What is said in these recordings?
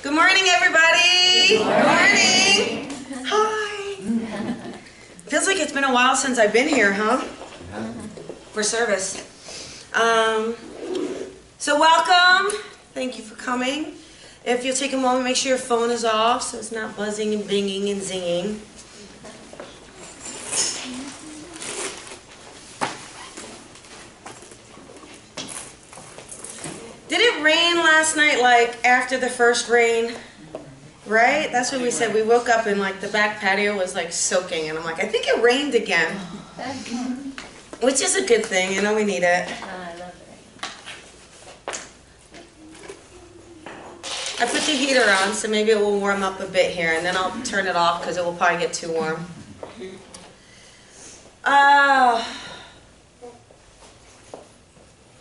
Good morning, everybody. Good morning. Hi. Feels like it's been a while since I've been here, huh? For service. So welcome. Thank you for coming. If you'll take a moment, make sure your phone is off so it's not buzzing and binging and zinging. Did it rain last night, like after the first rain? Right? That's what we said. We woke up and like the back patio was like soaking, and I'm like, I think it rained again. Which is a good thing, you know, we need it. I love it. I put the heater on, so maybe it will warm up a bit here, and then I'll turn it off because it will probably get too warm. How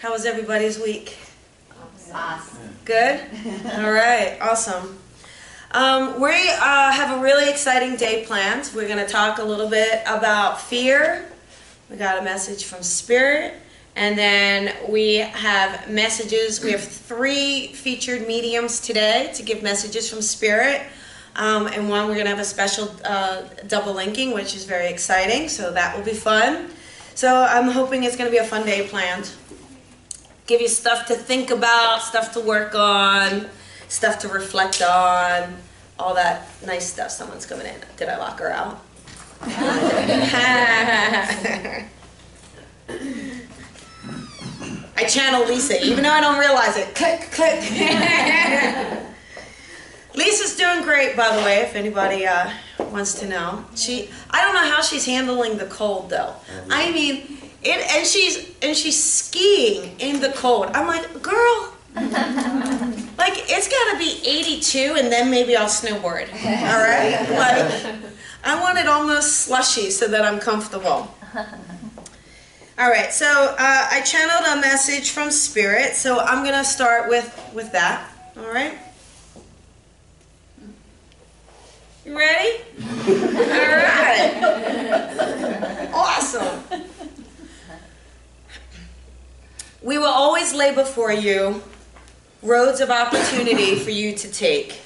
was everybody's week? Awesome. Good? All right, awesome. We have a really exciting day planned. We're going to talk a little bit about fear. We got a message from Spirit. And then we have messages. We have 3 featured mediums today to give messages from Spirit. And one, we're going to have a special double linking, which is very exciting. So that will be fun. So I'm hoping it's going to be a fun day planned. Give you stuff to think about, stuff to work on, stuff to reflect on, all that nice stuff. Someone's coming in. Did I lock her out? I channel Lisa, even though I don't realize it. Click, click. Lisa's doing great, by the way, if anybody wants to know. I don't know how she's handling the cold, though. I mean, and she's skiing in the cold. I'm like, girl, like it's gotta be 82 and then maybe I'll snowboard. All right, like I want it almost slushy so that I'm comfortable. All right, so I channeled a message from Spirit, so I'm gonna start with that. All right. You ready? All right. Awesome. We will always lay before you roads of opportunity for you to take.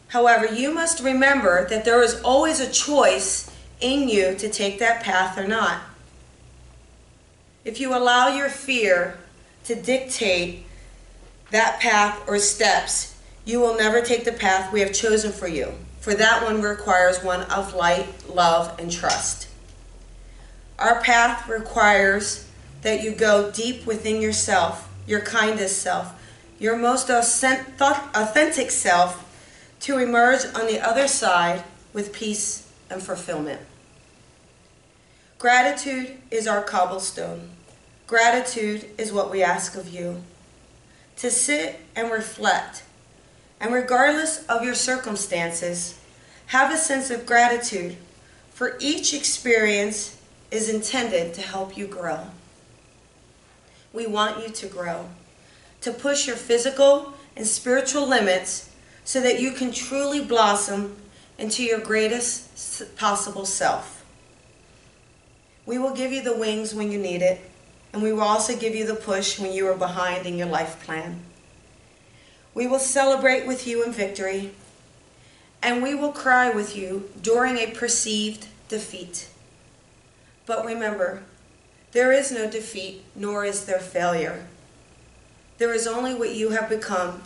However, you must remember that there is always a choice in you to take that path or not. If you allow your fear to dictate that path or steps, you will never take the path we have chosen for you. For that one requires one of light, love, and trust. Our path requires that you go deep within yourself, your kindest self, your most authentic self, to emerge on the other side with peace and fulfillment. Gratitude is our cobblestone. Gratitude is what we ask of you. To sit and reflect, and regardless of your circumstances, have a sense of gratitude, for each experience is intended to help you grow. We want you to grow, to push your physical and spiritual limits so that you can truly blossom into your greatest possible self. We will give you the wings when you need it, and we will also give you the push when you are behind in your life plan. We will celebrate with you in victory, and we will cry with you during a perceived defeat. But remember, there is no defeat, nor is there failure. There is only what you have become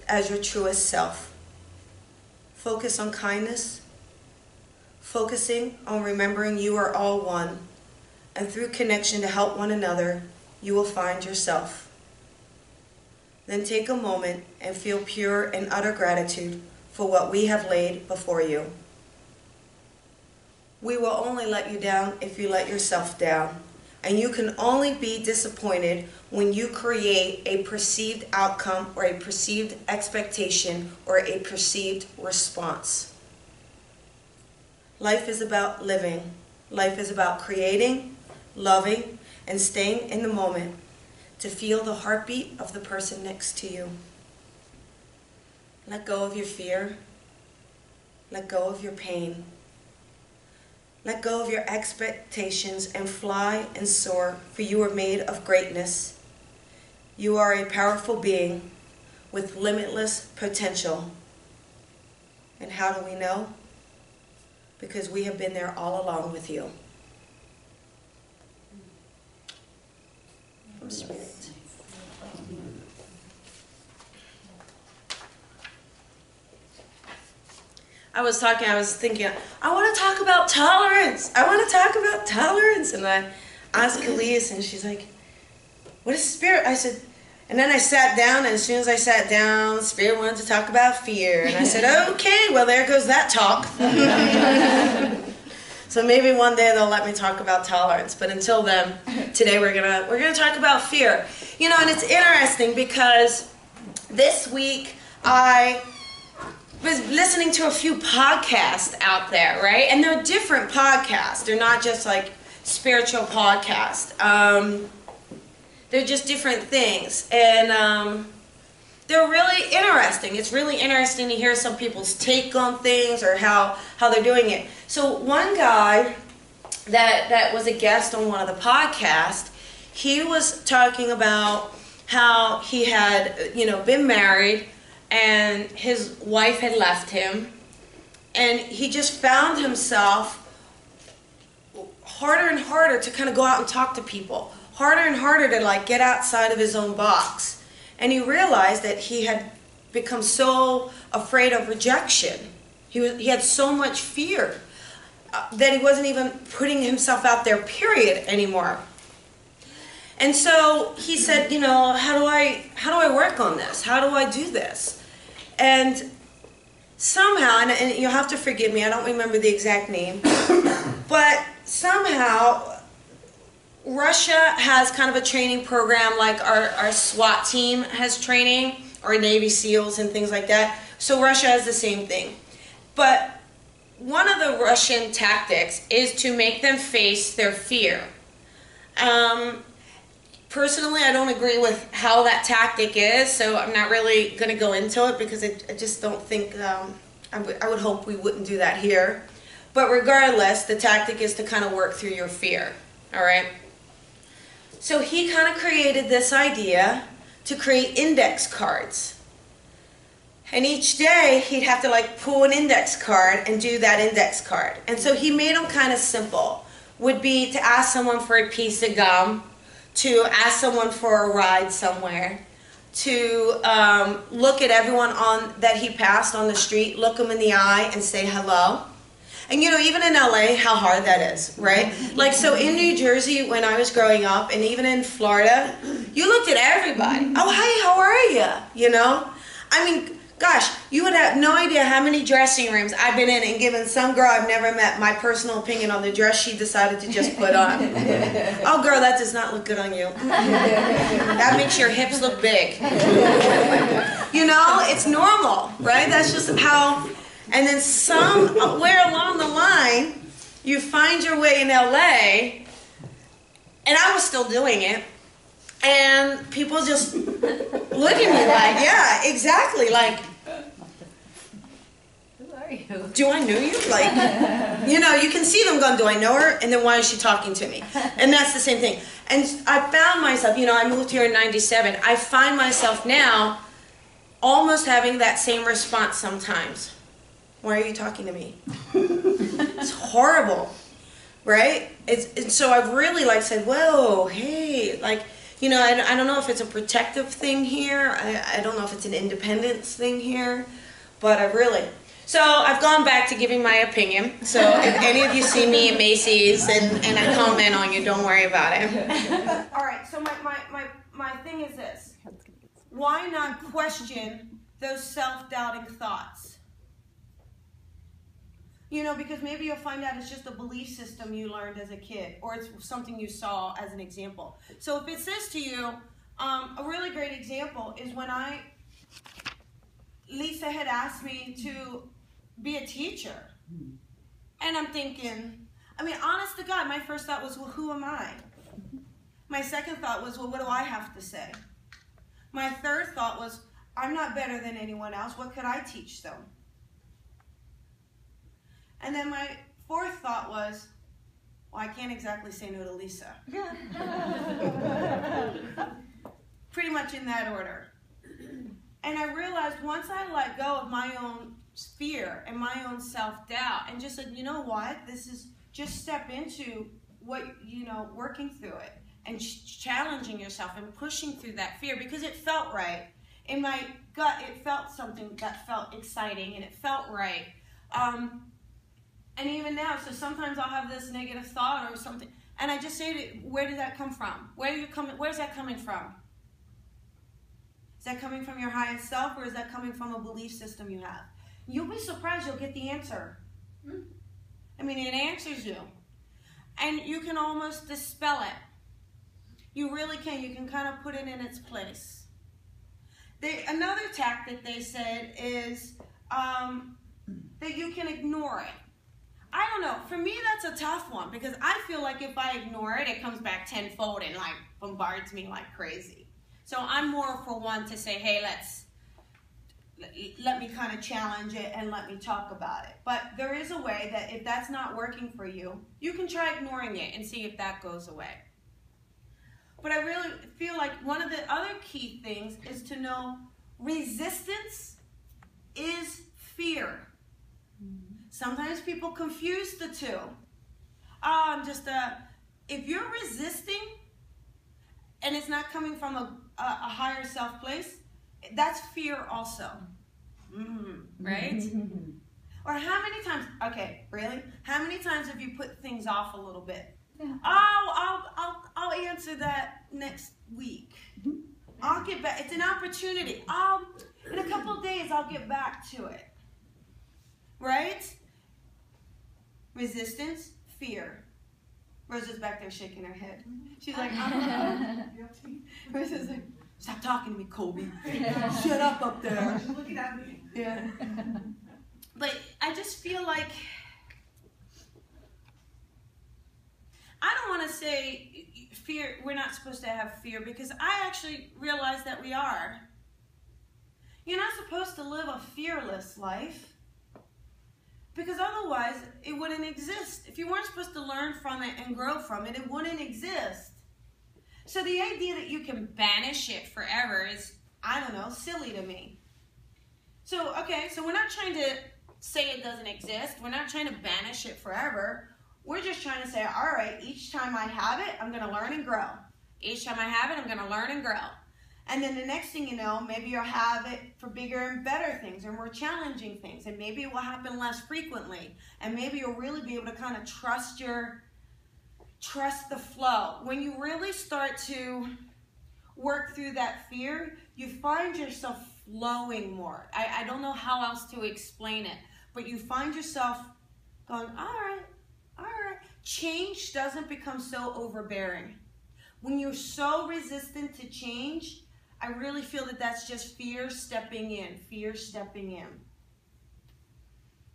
as your truest self. Focus on kindness, focusing on remembering you are all one, and through connection to help one another, you will find yourself. Then take a moment and feel pure and utter gratitude for what we have laid before you. We will only let you down if you let yourself down. And you can only be disappointed when you create a perceived outcome or a perceived expectation or a perceived response. Life is about living. Life is about creating, loving, and staying in the moment to feel the heartbeat of the person next to you. Let go of your fear. Let go of your pain. Let go of your expectations and fly and soar, for you are made of greatness. You are a powerful being with limitless potential. And how do we know? Because we have been there all along with you. From Spirit. I was thinking, I want to talk about tolerance. And I asked Calise, and she's like, what is Spirit? I said, and then I sat down, and as soon as I sat down, Spirit wanted to talk about fear. And I said, okay, well, there goes that talk. So maybe one day they'll let me talk about tolerance. But until then, today we're gonna talk about fear. You know, and it's interesting because this week I was listening to a few podcasts out there, right? And they're different podcasts. They're not just like spiritual podcasts. They're just different things. And they're really interesting. It's really interesting to hear some people's take on things or how they're doing it. So one guy that was a guest on one of the podcasts, he was talking about how he had, been married, and his wife had left him, and he just found himself harder and harder to kind of go out and talk to people, harder and harder to like get outside of his own box. And he realized that he had become so afraid of rejection. He had so much fear that he wasn't even putting himself out there, period, anymore. And so he said, how do I work on this? How do I do this? And somehow, and you'll have to forgive me, I don't remember the exact name, but somehow Russia has kind of a training program like our SWAT team has training, or Navy SEALs and things like that. So Russia has the same thing. But one of the Russian tactics is to make them face their fear. Personally, I don't agree with how that tactic is, so I'm not really going to go into it because I just don't think, I would hope we wouldn't do that here. But regardless, the tactic is to kind of work through your fear, all right? So he kind of created this idea to create index cards. And each day, he'd have to like pull an index card and do that index card. And so he made them kind of simple. Would be to ask someone for a piece of gum, to ask someone for a ride somewhere, to look at everyone that he passed on the street, look them in the eye and say hello. And even in LA, how hard that is, right? Like, so in New Jersey, when I was growing up, and even in Florida, you looked at everybody. Oh, hey, how are you? I mean, gosh, you would have no idea how many dressing rooms I've been in and given some girl I've never met my personal opinion on the dress she decided to just put on. Oh, girl, that does not look good on you. That makes your hips look big. It's normal, right? That's just how. And then somewhere along the line, you find your way in LA, and I was still doing it, and people just look at me like, yeah, exactly, like, Who are you? do I know you? Like, you can see them going, do I know her? And then why is she talking to me? And that's the same thing. And I found myself, I moved here in '97. I find myself now almost having that same response sometimes. Why are you talking to me? It's horrible, right? And so I've really said, whoa, hey, I don't know if it's a protective thing here. I don't know if it's an independence thing here, but so I've gone back to giving my opinion. So if any of you see me at Macy's and I comment on you, don't worry about it. All right, so my thing is this. Why not question those self-doubting thoughts? Because maybe you'll find out it's just a belief system you learned as a kid, or it's something you saw as an example. So if it says to you, a really great example is when Lisa had asked me to be a teacher. And I'm thinking, honest to God, my first thought was, well, who am I? My second thought was, well, what do I have to say? My third thought was, I'm not better than anyone else. What could I teach them? And then my fourth thought was, well, I can't exactly say no to Lisa. Pretty much in that order. And I realized once I let go of my own fear and my own self-doubt and just said, you know what, this is just step into what, working through it and challenging yourself and pushing through that fear because it felt right. In my gut, it felt something that felt exciting and it felt right. And even now, so sometimes I'll have this negative thought or something, and I just say, where did that come from? Where's that coming from? Is that coming from your highest self, or is that coming from a belief system you have? You'll be surprised you'll get the answer. I mean, it answers you. And you can almost dispel it. You really can. You can kind of put it in its place. Another tactic they said is that you can ignore it. I don't know. For me, that's a tough one because I feel like if I ignore it, it comes back tenfold and like bombards me like crazy. So I'm more for one to say, hey, let me kind of challenge it and let me talk about it. But there is a way that if that's not working for you, you can try ignoring it and see if that goes away. But I really feel like one of the other key things is to know resistance is fear. Sometimes people confuse the two. If you're resisting and it's not coming from a higher self place, that's fear also. Right? Or how many times, okay, really? How many times have you put things off a little bit? I'll answer that next week. I'll get back. It's an opportunity. In a couple of days, I'll get back to it. Right? Resistance, fear. Rosa's back there shaking her head. She's like, Rosa's like, stop talking to me, Colby. Shut up there. She's looking at me. Yeah. But I just feel like, I don't want to say fear, we're not supposed to have fear, because I actually realize that we are. You're not supposed to live a fearless life, because otherwise it wouldn't exist. If you weren't supposed to learn from it and grow from it, it wouldn't exist. So the idea that you can banish it forever is, I don't know, silly to me. So, okay, so we're not trying to say it doesn't exist. We're not trying to banish it forever. We're just trying to say, all right, each time I have it, I'm going to learn and grow. Each time I have it, I'm going to learn and grow. And then the next thing you know, maybe you'll have it for bigger and better things or more challenging things. And maybe it will happen less frequently. And maybe you'll really be able to kind of trust the flow. When you really start to work through that fear, you find yourself flowing more. I don't know how else to explain it. But you find yourself going, all right. Change doesn't become so overbearing. When you're so resistant to change, I really feel that that's just fear stepping in.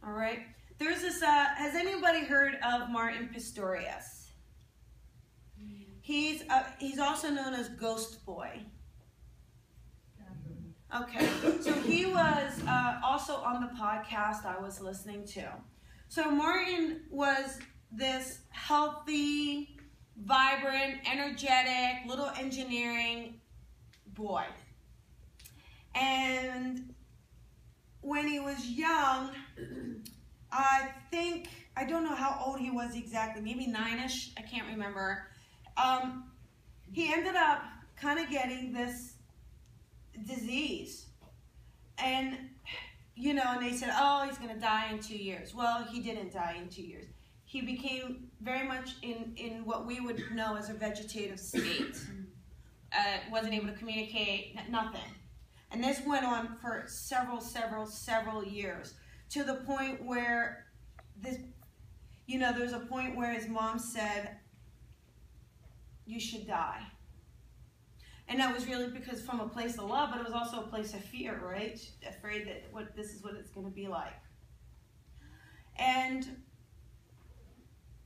All right? There's this, has anybody heard of Martin Pistorius? He's also known as Ghost Boy. Okay, so he was also on the podcast I was listening to. So Martin was this healthy, vibrant, energetic, little engineering boy. And when he was young, I don't know how old he was exactly, maybe 9-ish, I can't remember. He ended up kind of getting this disease. And, and they said, oh, he's going to die in 2 years. Well, he didn't die in 2 years. He became very much in what we would know as a vegetative state. Wasn't able to communicate, nothing. And this went on for several years, to the point where there's a point where his mom said, you should die. And that was really because from a place of love, but it was also a place of fear, right? Afraid that this is what it's going to be like. And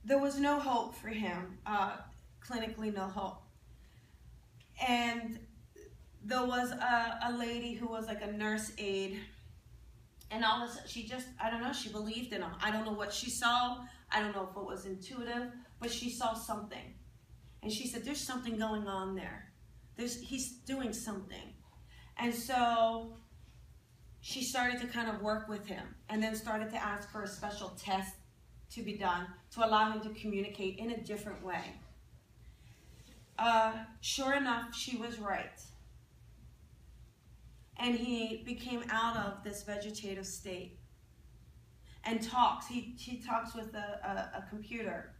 there was no hope for him, clinically no hope. And there was a lady who was like a nurse aide, and all of a sudden she believed in him. I don't know what she saw. I don't know if it was intuitive, but she saw something. And she said, there's something going on there. He's doing something. And so she started to kind of work with him and then started to ask for a special test to be done to allow him to communicate in a different way. Sure enough, she was right. And he became out of this vegetative state and talks. He talks with a computer.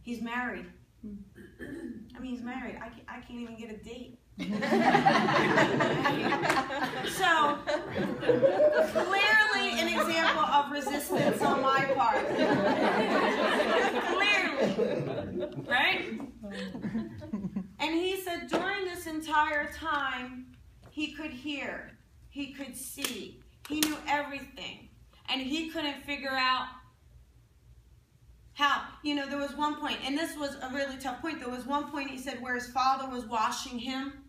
He's married. I mean, he's married. I can't even get a date. So, clearly an example of resistance on my part. Clearly. Right? And he said during this entire time, he could hear, he could see, he knew everything. And he couldn't figure out how, there was one point, and this was a really tough point. There was one point he said where his father was washing him,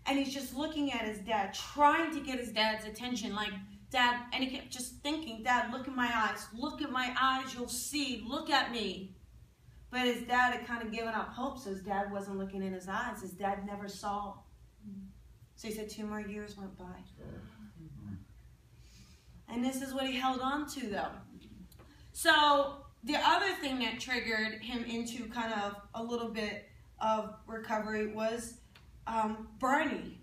and he's just looking at his dad, trying to get his dad's attention, like, Dad, and he kept just thinking, Dad, look at my eyes, you'll see, look at me. But his dad had kind of given up hope, so his dad wasn't looking in his eyes. His dad never saw. So he said 2 more years went by. And this is what he held on to, though. So the other thing that triggered him into kind of a little bit of recovery was Barney.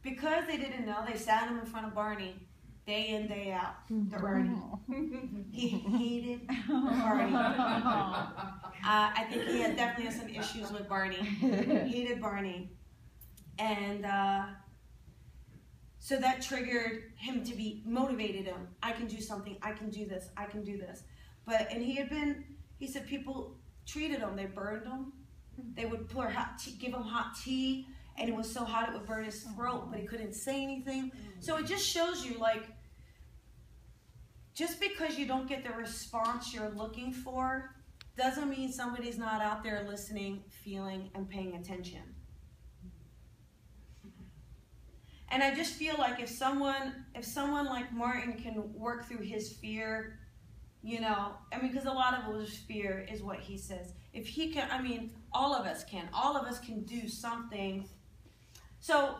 Because they didn't know, they sat him in front of Barney day in, day out. Barney. He hated Barney. I think he definitely had some issues with Barney. Hated Barney. And so that triggered him to be motivated him. I can do something. I can do this. I can do this. And he said people treated him. They burned him. They would pour give him hot tea, and it was so hot it would burn his throat, but he couldn't say anything. So it just shows you, like, just because you don't get the response you're looking for doesn't mean somebody's not out there listening, feeling, and paying attention. And I just feel like if someone like Martin can work through his fear, because a lot of it was fear is what he says. If he can, all of us can. All of us can do something. So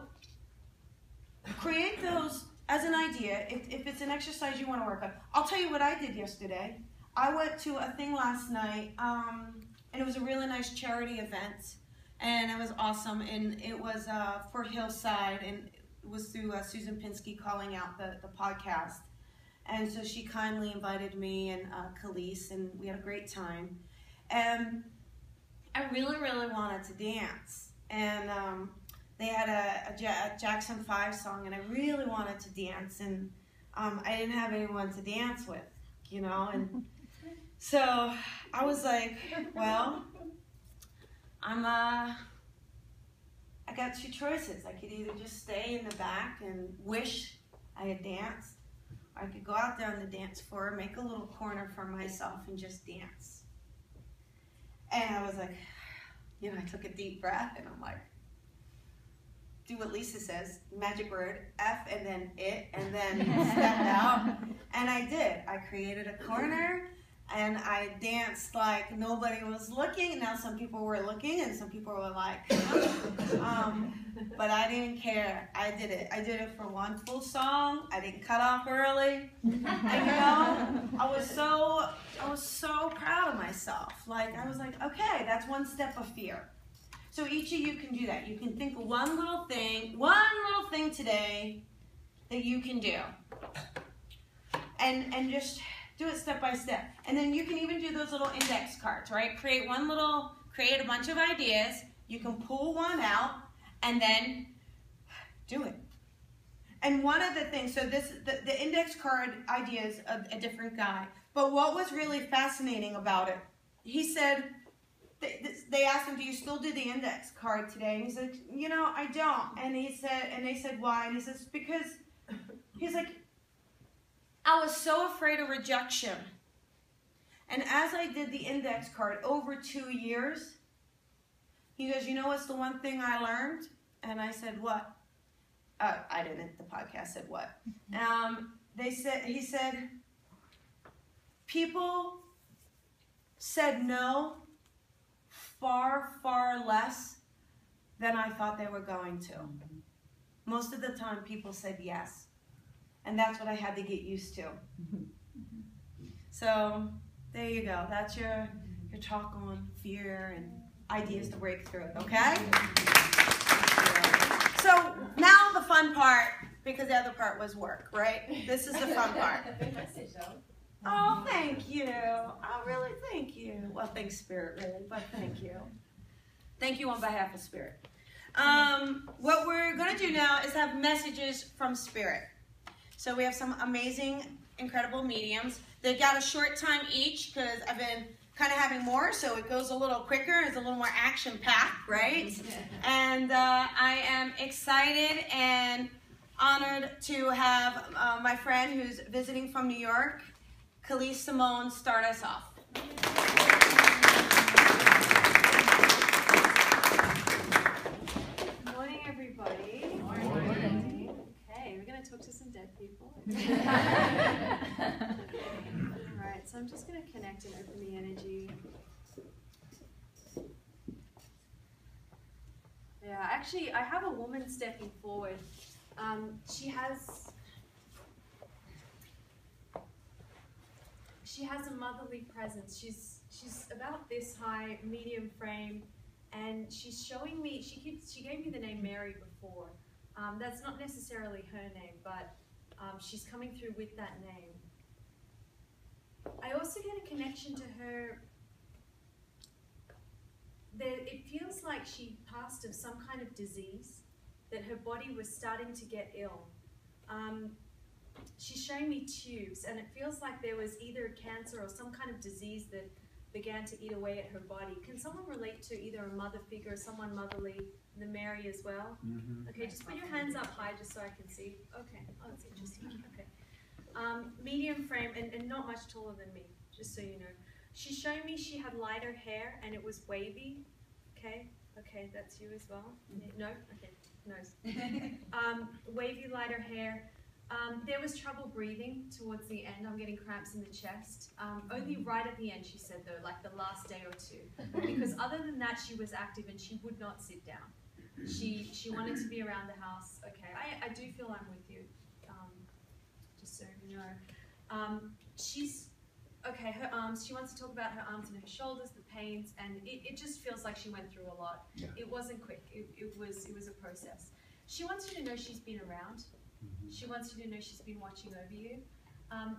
create those as an idea. If it's an exercise you want to work on. I'll tell you what I did yesterday. I went to a thing last night, and it was a really nice charity event, and it was awesome. And it was for Hillside, and it was through Susan Pinsky calling out the podcast. And so she kindly invited me and Calise, and we had a great time. And I really, really wanted to dance. And they had a Jackson 5 song, and I really wanted to dance. And I didn't have anyone to dance with, And so I was like, well, I got 2 choices. I could either just stay in the back and wish I had danced, or I could go out there on the dance floor, make a little corner for myself, and just dance. And I was like, I took a deep breath, and I'm like, do what Lisa says, magic word, F, and then it, and then stepped out. And I did. I created a corner, and I danced like nobody was looking. Now some people were looking, and some people were like, but I didn't care. I did it. I did it for one full song. I didn't cut off early. And I was so proud of myself. Like, I was like, okay, that's one step of fear. So each of you can do that. You can think of one little thing today that you can do. And just do it step by step. And then you can even do those little index cards, right? Create a bunch of ideas. You can pull one out and then do it. And one of the things, so the index card idea is a different guy. But what was really fascinating about it, he said, they asked him, do you still do the index card today? And he said, I don't. And they said, why? And he says, because, he's like, I was so afraid of rejection. And as I did the index card over 2 years, he goes, what's the one thing I learned? And I said, what? I didn't. The podcast said what? He said, people said no far, far less than I thought they were going to. Most of the time people said yes. And that's what I had to get used to. So there you go. That's your talk on fear and ideas to break through it, okay? So now the fun part, because the other part was work, right? This is the fun part. Oh, thank you. Oh, really, thank you. Well, thanks, Spirit, really, but thank you. Thank you on behalf of Spirit. What we're going to do now is have messages from Spirit. So we have some amazing, incredible mediums. They've got a short time each because I've been kind of having more, so it goes a little quicker. It's a little more action-packed, right? And I am excited and honored to have my friend who's visiting from New York, Calise Simone, start us off. Good morning, everybody. Good morning. Okay, we're going to talk to some dead people. All right, so I'm just going to connect and open the energy. Yeah, actually, I have a woman stepping forward. She has a motherly presence. She's about this high, medium frame, and she's showing me. She gave me the name Mary before. That's not necessarily her name, but she's coming through with that name. I also get a connection to her. It feels like she passed of some kind of disease, that her body was starting to get ill. She's showing me tubes, and it feels like there was either cancer or some kind of disease that began to eat away at her body. Can someone relate to either a mother figure, someone motherly, the Mary as well? Okay, just put your hands up high just so I can see. Okay, oh, that's interesting. Okay. Medium frame and not much taller than me, just so you know. She's showing me she had lighter hair and it was wavy. Okay, okay, that's you as well. No? Okay, nose. Wavy lighter hair. There was trouble breathing towards the end. I'm getting cramps in the chest. Only right at the end, she said, though, like the last day or two. Because other than that, she was active and she would not sit down. She wanted to be around the house. Okay, I do feel I'm with you, just so you know. She's, okay, her arms, she wants to talk about her arms and her shoulders, the pains, and it just feels like she went through a lot. Yeah. It wasn't quick, it was a process. She wants you to know she's been around. She wants you to know she's been watching over you.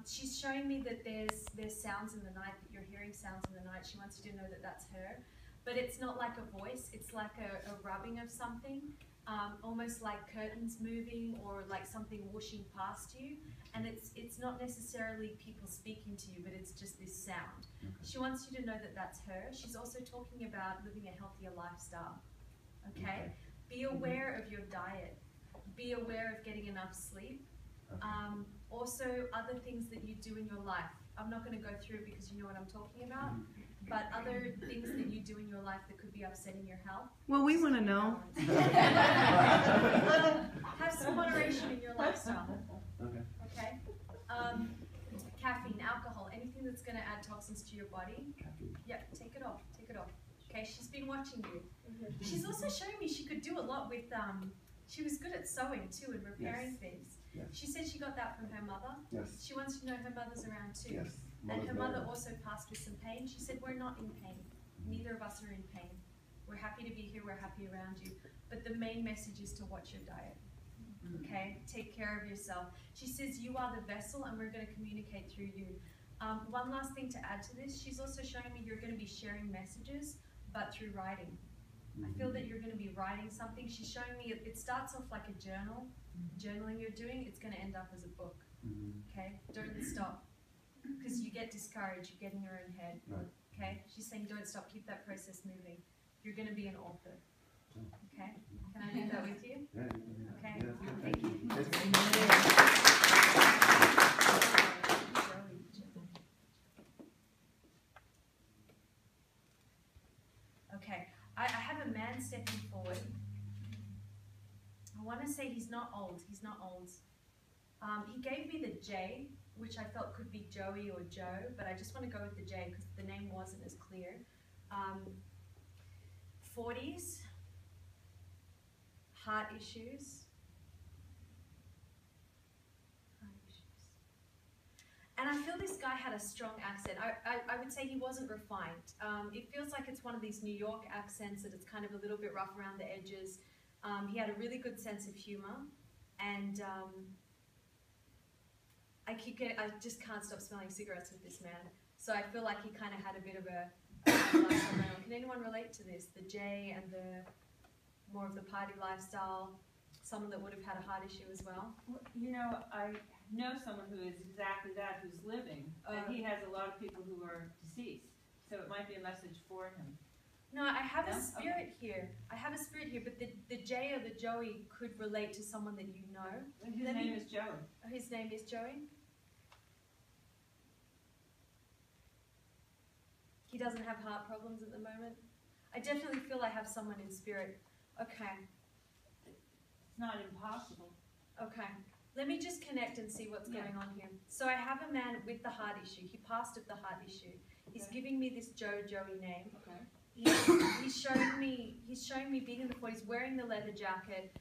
She's showing me that there's sounds in the night, that you're hearing sounds in the night. She wants you to know that that's her. But it's not like a voice, it's like a rubbing of something, almost like curtains moving or like something whooshing past you. And it's not necessarily people speaking to you, but it's just this sound. Okay. She wants you to know that that's her. She's also talking about living a healthier lifestyle. Okay? Be aware of your diet. Be aware of getting enough sleep. Also, other things that you do in your life. I'm not going to go through it because you know what I'm talking about, but other things that you do in your life that could be upsetting your health. Well, we want to know. Have some moderation in your lifestyle. Okay? Caffeine, alcohol, anything that's going to add toxins to your body. Yeah, take it off. Take it off. Okay, she's been watching you. She's also showing me she could do a lot with, she was good at sewing too and repairing things. Yes. She said she got that from her mother. Yes. She wants to know her mother's around too. Yes. And her mother also passed with some pain. She said, we're not in pain. Neither of us are in pain. We're happy to be here. We're happy around you. But the main message is to watch your diet. Okay? Take care of yourself. She says, you are the vessel and we're going to communicate through you. One last thing to add to this. She's also showing me you're going to be sharing messages, but through writing. I feel that you're going to be writing something. She's showing me it starts off like a journal. Journaling you're doing, it's going to end up as a book. Okay? Don't stop. Because you get discouraged, you get in your own head. Okay? She's saying don't stop, keep that process moving. You're going to be an author. Okay? Can I leave that with you? Okay? Thank you. Okay. I have a man stepping forward. I want to say he's not old. He's not old. He gave me the J, which I felt could be Joey or Joe, but I just want to go with the J because the name wasn't as clear. 40s. heart issues. Heart issues. And I feel this guy had a strong accent. I would say he wasn't refined. It feels like it's one of these New York accents that it's kind of a little bit rough around the edges. He had a really good sense of humor, and I just can't stop smelling cigarettes with this man. So I feel like he kind of had a bit of a lifestyle going on. Can anyone relate to this? The J and the more of the party lifestyle, someone that would have had a heart issue as well? Well, you know, I know someone who is exactly that, who's living, and he has a lot of people who are deceased. So it might be a message for him. No, I have No? a spirit here. I have a spirit here, but the J or the Joey could relate to someone that you know. And his name is Joey. His name is Joey? He doesn't have heart problems at the moment? I definitely feel I have someone in spirit. Okay. It's not impossible. Okay. Let me just connect and see what's going on here. So I have a man with the heart issue. He passed of the heart issue. He's giving me this Joey name. Okay. He's showing me being in the 40s, wearing the leather jacket,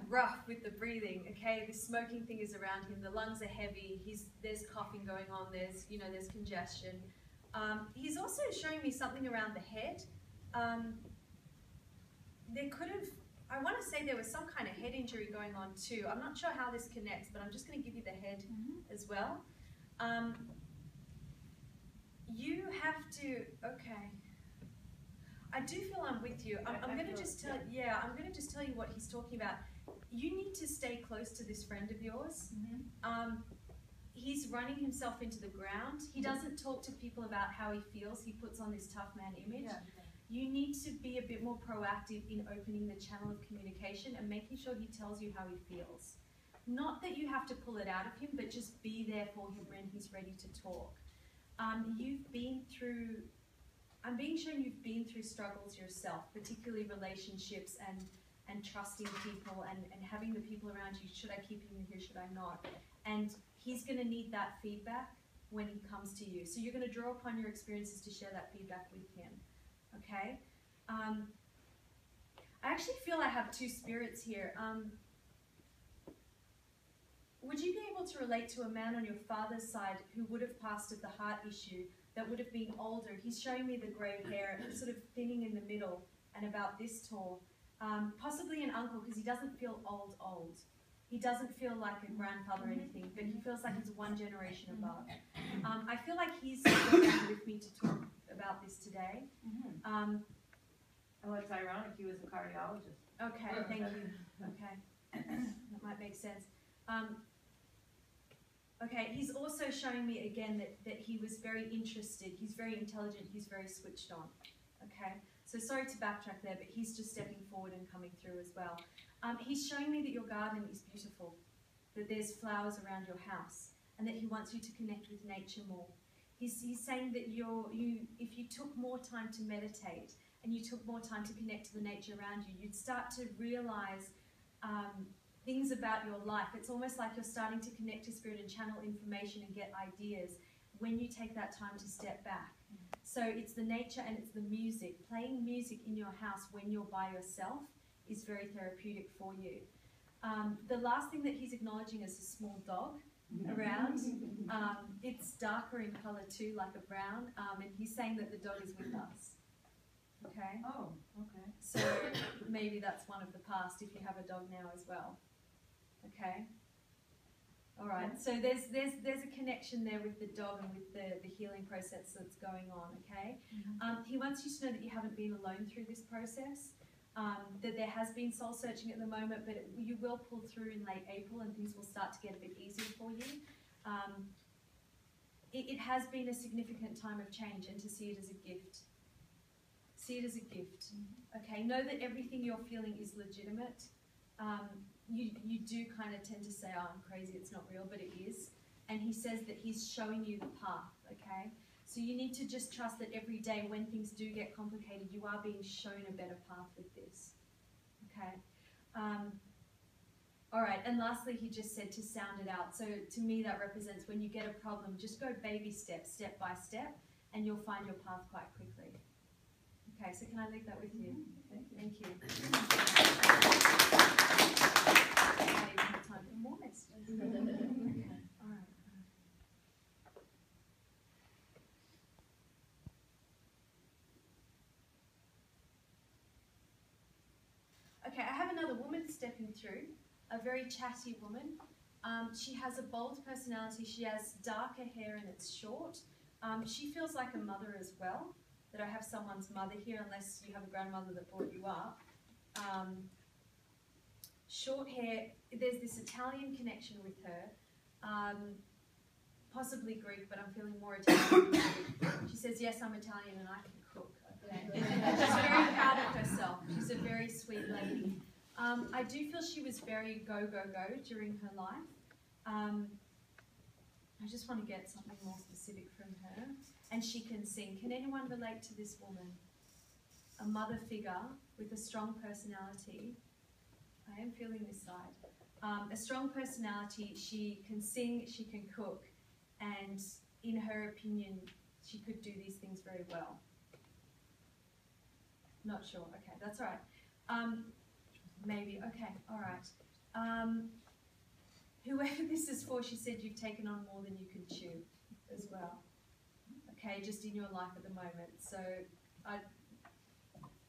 rough with the breathing. Okay, this smoking thing is around him. The lungs are heavy. There's coughing going on. There's congestion. He's also showing me something around the head. I want to say there was some kind of head injury going on too. I'm not sure how this connects, but I'm just going to give you the head as well. You have to, okay. I do feel I'm with you. I'm going to just tell you what he's talking about. You need to stay close to this friend of yours. He's running himself into the ground. He doesn't talk to people about how he feels. He puts on this tough man image. Yeah. You need to be a bit more proactive in opening the channel of communication and making sure he tells you how he feels. Not that you have to pull it out of him, but just be there for him when he's ready to talk. I'm being shown you've been through struggles yourself, particularly relationships and trusting people and having the people around you. Should I keep him here? Should I not? And he's going to need that feedback when he comes to you. So you're going to draw upon your experiences to share that feedback with him. Okay? I actually feel I have two spirits here. Would you be able to relate to a man on your father's side who would have passed of the heart issue, that would have been older? He's showing me the grey hair, sort of thinning in the middle and about this tall. Possibly an uncle, because he doesn't feel old. He doesn't feel like a grandfather or anything, but he feels like he's one generation above. I feel like he's sitting down with me to talk about this today. Well, it's ironic, he was a cardiologist. Okay, thank you. Okay, that might make sense. Okay, he's also showing me again that he was very interested. He's very intelligent. He's very switched on. Okay, so sorry to backtrack there, but he's just stepping forward and coming through as well. He's showing me that your garden is beautiful, that there's flowers around your house, and that he wants you to connect with nature more. He's saying that if you took more time to meditate and you took more time to connect to the nature around you, you'd start to realize things about your life. It's almost like you're starting to connect to spirit and channel information and get ideas when you take that time to step back. So it's the nature and it's the music. Playing music in your house when you're by yourself is very therapeutic for you. The last thing that he's acknowledging is a small dog around. It's darker in color too, like a brown, and he's saying that the dog is with us. Okay? Oh, okay. So maybe that's one of the past if you have a dog now as well. Okay? All right, so there's a connection there with the dog and with the healing process that's going on, okay? He wants you to know that you haven't been alone through this process, that there has been soul searching at the moment, but you will pull through in late April and things will start to get a bit easier for you. It has been a significant time of change, and to see it as a gift. See it as a gift, okay? Know that everything you're feeling is legitimate. You do kind of tend to say, oh, I'm crazy, it's not real, but it is. And he says that he's showing you the path, okay? So you need to just trust that every day when things do get complicated, you are being shown a better path with this, okay? All right, and lastly, he just said to sound it out. So to me, that represents when you get a problem, just go baby steps, step by step, and you'll find your path quite quickly, Okay, so can I leave that with you? Thank you. I don't even have time for more messages. Okay, all right. Okay, I have another woman stepping through, a very chatty woman. She has a bold personality. She has darker hair and it's short. She feels like a mother as well, that I have someone's mother here, unless you have a grandmother that brought you up. Short hair, there's this Italian connection with her, possibly Greek, but I'm feeling more Italian. She says, yes, I'm Italian and I can cook. Okay. She's very proud of herself. She's a very sweet lady. I do feel she was very go, go, go during her life. I just want to get something more specific from her. And she can sing. Can anyone relate to this woman? A mother figure with a strong personality. I am feeling this side. A strong personality, she can sing, she can cook, and in her opinion, she could do these things very well. Not sure. Okay, that's all right. Maybe. Okay, all right. Whoever this is for, she said you've taken on more than you can chew as well. Okay, just in your life at the moment. So, I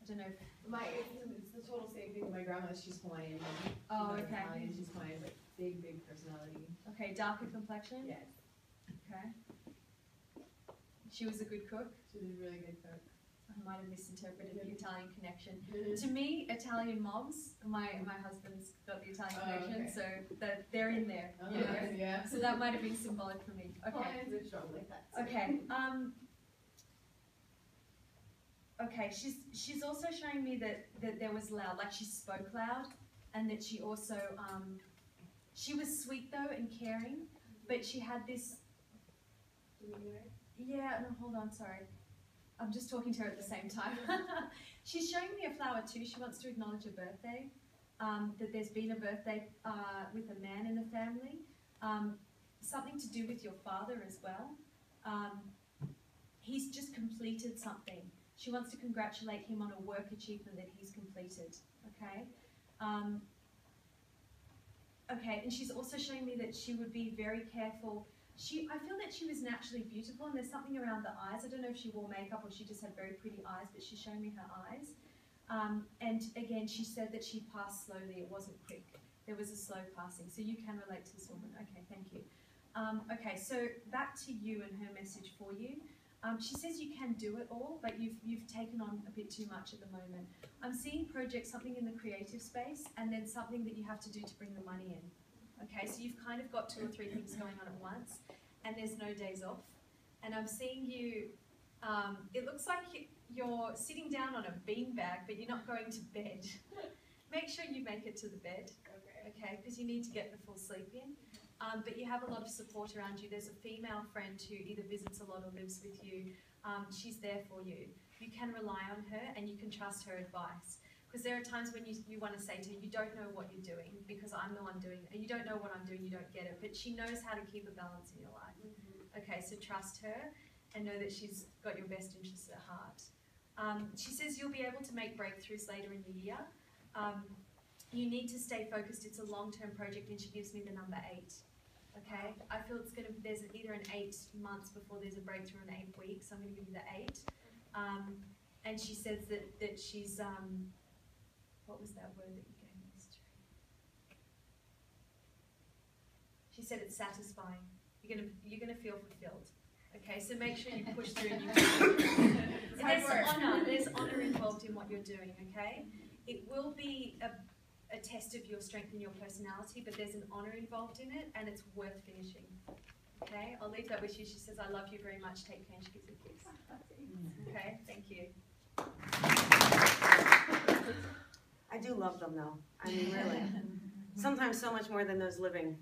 don't know. It's the total same thing with my grandma. She's Hawaiian. Oh, She's okay. Italian, she's Hawaiian, but big personality. Okay, darker complexion? Yes. Okay. She was a good cook? She was a really good cook. I might have misinterpreted the Italian connection. To me, Italian moms, my husband's got the Italian connection, so they're in there. You know? Yeah. So that might have been symbolic for me. Okay. Hawaiians are strong like that. So. Okay. Okay. She's also showing me that there was loud, like she spoke loud, and that she also she was sweet though and caring, but she had this. Yeah. No, hold on. Sorry. I'm just talking to her at the same time. She's showing me a flower too. She wants to acknowledge a birthday, that there's been a birthday with a man in the family. Something to do with your father as well. He's just completed something. She wants to congratulate him on a work achievement that he's completed, okay? Okay, and she's also showing me that she would be very careful. I feel that she was naturally beautiful, and there's something around the eyes. I don't know if she wore makeup or she just had very pretty eyes, but she's showing me her eyes. And again, she said that she passed slowly. It wasn't quick. There was a slow passing. So you can relate to this woman. Okay, thank you. Okay, so back to you and her message for you. She says you can do it all, but you've taken on a bit too much at the moment. I'm seeing projects, something in the creative space, and then something that you have to do to bring the money in. Okay, so you've kind of got 2 or 3 things going on at once, and there's no days off. And I'm seeing you, it looks like you're sitting down on a beanbag, but you're not going to bed. Make sure you make it to the bed, okay, because you need to get the full sleep in. But you have a lot of support around you. There's a female friend who either visits a lot or lives with you. She's there for you. You can rely on her, and you can trust her advice. Because there are times when you want to say to her, you don't know what you're doing, because I'm the one doing it. And you don't know what I'm doing, you don't get it. But she knows how to keep a balance in your life. Okay, so trust her and know that she's got your best interests at heart. She says you'll be able to make breakthroughs later in the year. You need to stay focused. It's a long-term project, and she gives me the number 8. Okay, I feel there's either an 8 months before there's a breakthrough in 8 weeks. I'm going to give you the 8. And she says that she's, what was that word that you gave me? She said it's satisfying. You're gonna feel fulfilled. Okay, so make sure you push through and you and there's honor. There's honor involved in what you're doing. Okay, it will be a test of your strength and your personality, but there's an honor involved in it, and it's worth finishing. Okay, I'll leave that with you. She says, "I love you very much. Take care." And she gives you a kiss. Okay, thank you. I do love them though. I mean, really. Sometimes so much more than those living.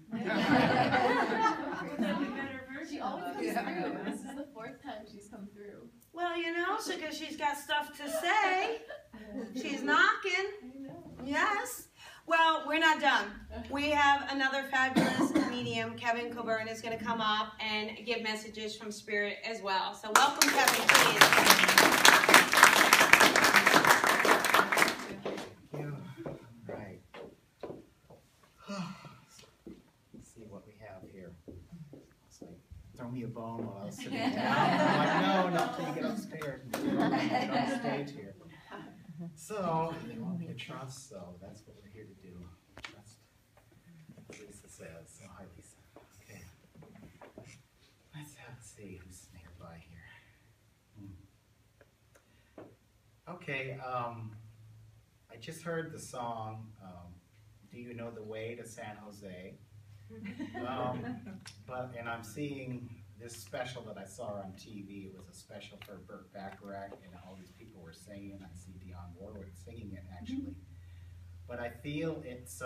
She always comes through. This is the 4th time she's come through. Well, you know, because she's got stuff to say. She's knocking. Yes. Well, we're not done. We have another fabulous medium. Kevin Coburn is going to come up and give messages from Spirit as well. So welcome, Kevin, please. Let's see what we have here. It's like, throw me a bone while I was sitting down. I'm like, no, not till you get upstairs. Get on stage here. So, they want me to trust, so that's what we're here to do. Trust, as Lisa says. So, hi, Lisa. Okay. Let's see who's nearby here. Okay, I just heard the song, Do You Know the Way to San Jose? And I'm seeing this special that I saw on TV. It was a special for Burt Bacharach, and all these people were singing. I see Dionne Warwick singing it, actually. But I feel it's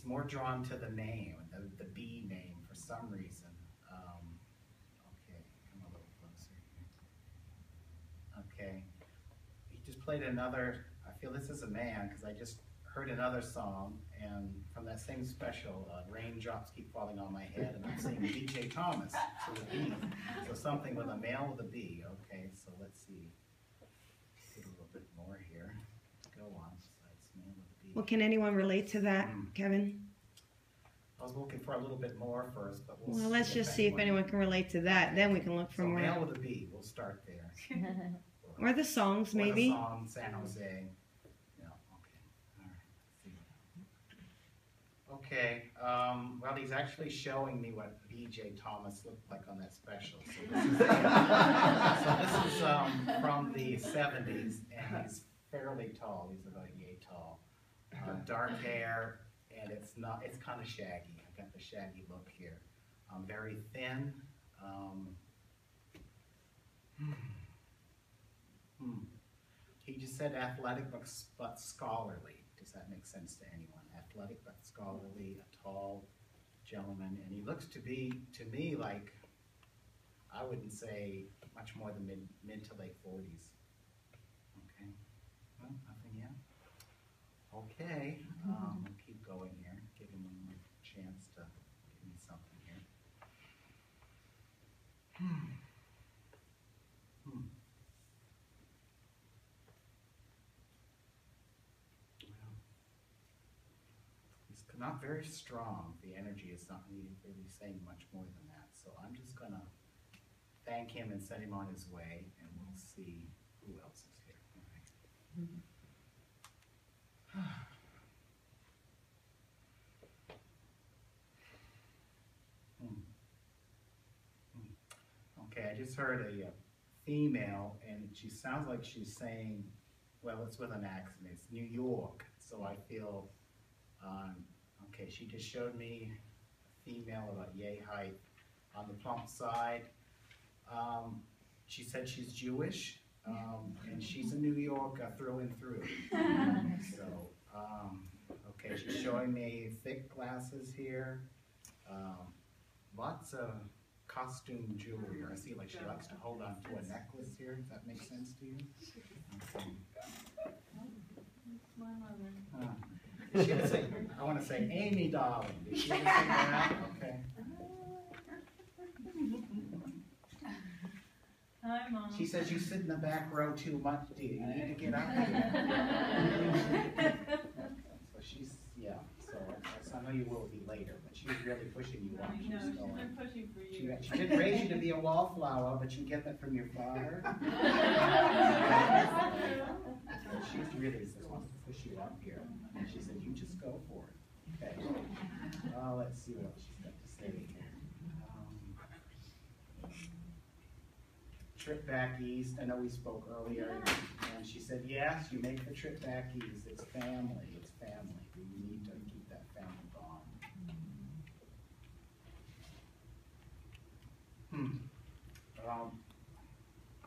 more drawn to the name, the B name, for some reason. Okay, come a little closer here. Okay, he just played another, I feel this is a man, because I just heard another song, and from that same special, Raindrops Keep Falling on My Head, and I'm saying B.J. Thomas, so the B. So something with a male with a B. Okay, so let's see. Get a little bit more here. Go on. Besides male with a B. Well, can anyone relate to that, Kevin? I was looking for a little bit more first, but well, let's just see if anyone can relate to that. Then we can look for more. Male with a B. We'll start there. Or the songs, maybe. Or the song, San Jose. Okay, well, he's actually showing me what B.J. Thomas looked like on that special. So this is from the 70s, and he's fairly tall. He's about yay tall. Dark hair, and it's kind of shaggy. I've got the shaggy look here. Very thin. He just said athletic but scholarly. Does that make sense to anyone? Athletic but scholarly, a tall gentleman, and he looks to be, to me, like, I wouldn't say much more than mid to late 40s. Okay, well, nothing yet. Okay, we'll keep going here, give him one more chance to give me something here. Not very strong. The energy is not really saying much more than that. So I'm just going to thank him and send him on his way, and we'll see who else is here. Okay, I just heard a female, and she sounds like she's saying, well, it's with an accent. It's New York. So I feel... okay, she just showed me a female about yay height on the plump side. She said she's Jewish, and she's a New Yorker through and through. So, okay, she's showing me thick glasses here. Lots of costume jewelry. I see like she likes to hold on to a necklace here. Does that make sense to you? Okay. She would say, I want to say, Amy, darling. Did she ever say that? Okay. Hi, Mom. She says you sit in the back row too much, dear. You need to get up here. So she's, yeah. So I know you will be later, but she was really pushing you up. No, she's been pushing for you. She didn't raise you to be a wallflower, but you get that from your father. She's really just wants to push you up here. And she said, you just go for it. Okay. Let's see what she's got to say here. Trip back east. I know we spoke earlier. And she said, yes, you make the trip back east. It's family. It's family. We need to keep that family bond.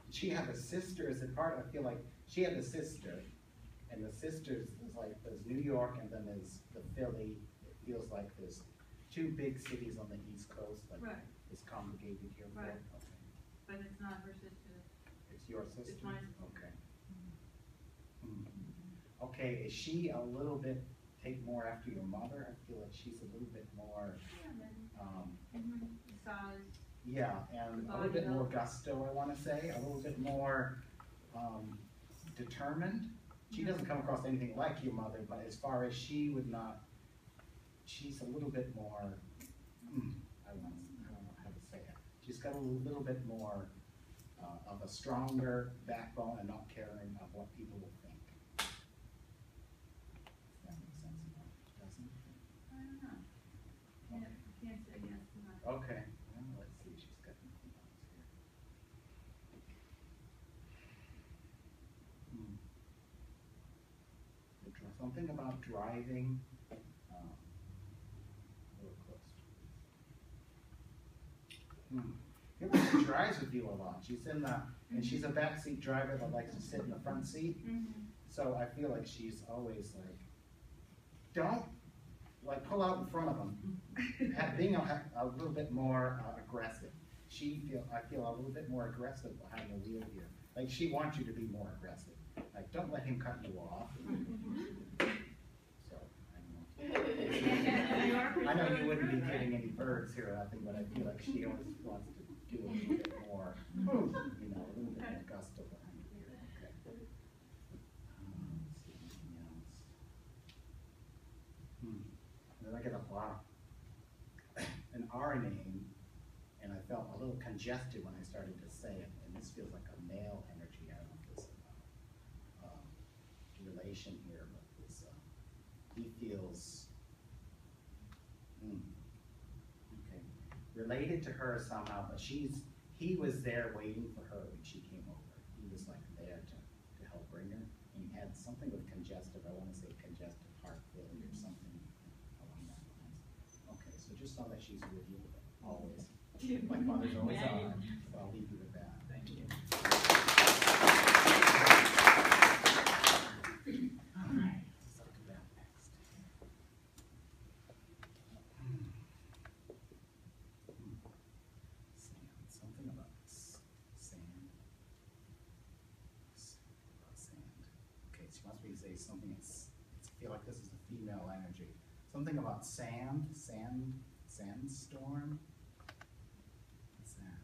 She had a sister as a part. I feel like she had a sister. And the sisters is like there's New York and then there's the Philly. It feels like there's two big cities on the East Coast, like it's congregated here. Right. Okay. But it's not her sister. It's your sister? It's my sister. Okay. Okay, is she a little bit, take more after your mother? I feel like she's a little bit more, Size. yeah, and a little bit more gusto, I want to say. A little bit more determined. She doesn't come across anything like your mother, but as far as she would not, she's a little bit more, I don't know how to say it. She's got a little bit more of a stronger backbone and not caring of what people will think. If that makes sense, doesn't it? I don't know. Can't say yes or no. Okay, well, let's see, she's got anything else here. Something about driving. A little close. She drives with you a lot. She's in the, and she's a backseat driver that likes to sit in the front seat. So I feel like she's always like, don't like pull out in front of them. Being a little bit more aggressive. I feel a little bit more aggressive behind the wheel here. Like she wants you to be more aggressive. Like don't let him cut you off. So I know you wouldn't be getting any birds here or nothing, but I feel like she always wants to do a little bit more, a little bit more gusto behind the wheel. Okay. Let's see anything else. Then I get an R name, and I felt a little congested when I started to say it, and this feels like a male energy. I don't know if this relation here, but this, he feels, okay, related to her somehow, but he was there waiting for her when she came over. He was like there to help bring her, and he had something with congestive, I want to say congestive heart failure or something along that lines. Okay, so just know that she's with you always, like mothers always are, so I'll leave you with that. Thank you. All right, let's talk about next. Something about sand. Okay, she wants me to say something. I feel like this is a female energy. Something about sandstorm. What's that?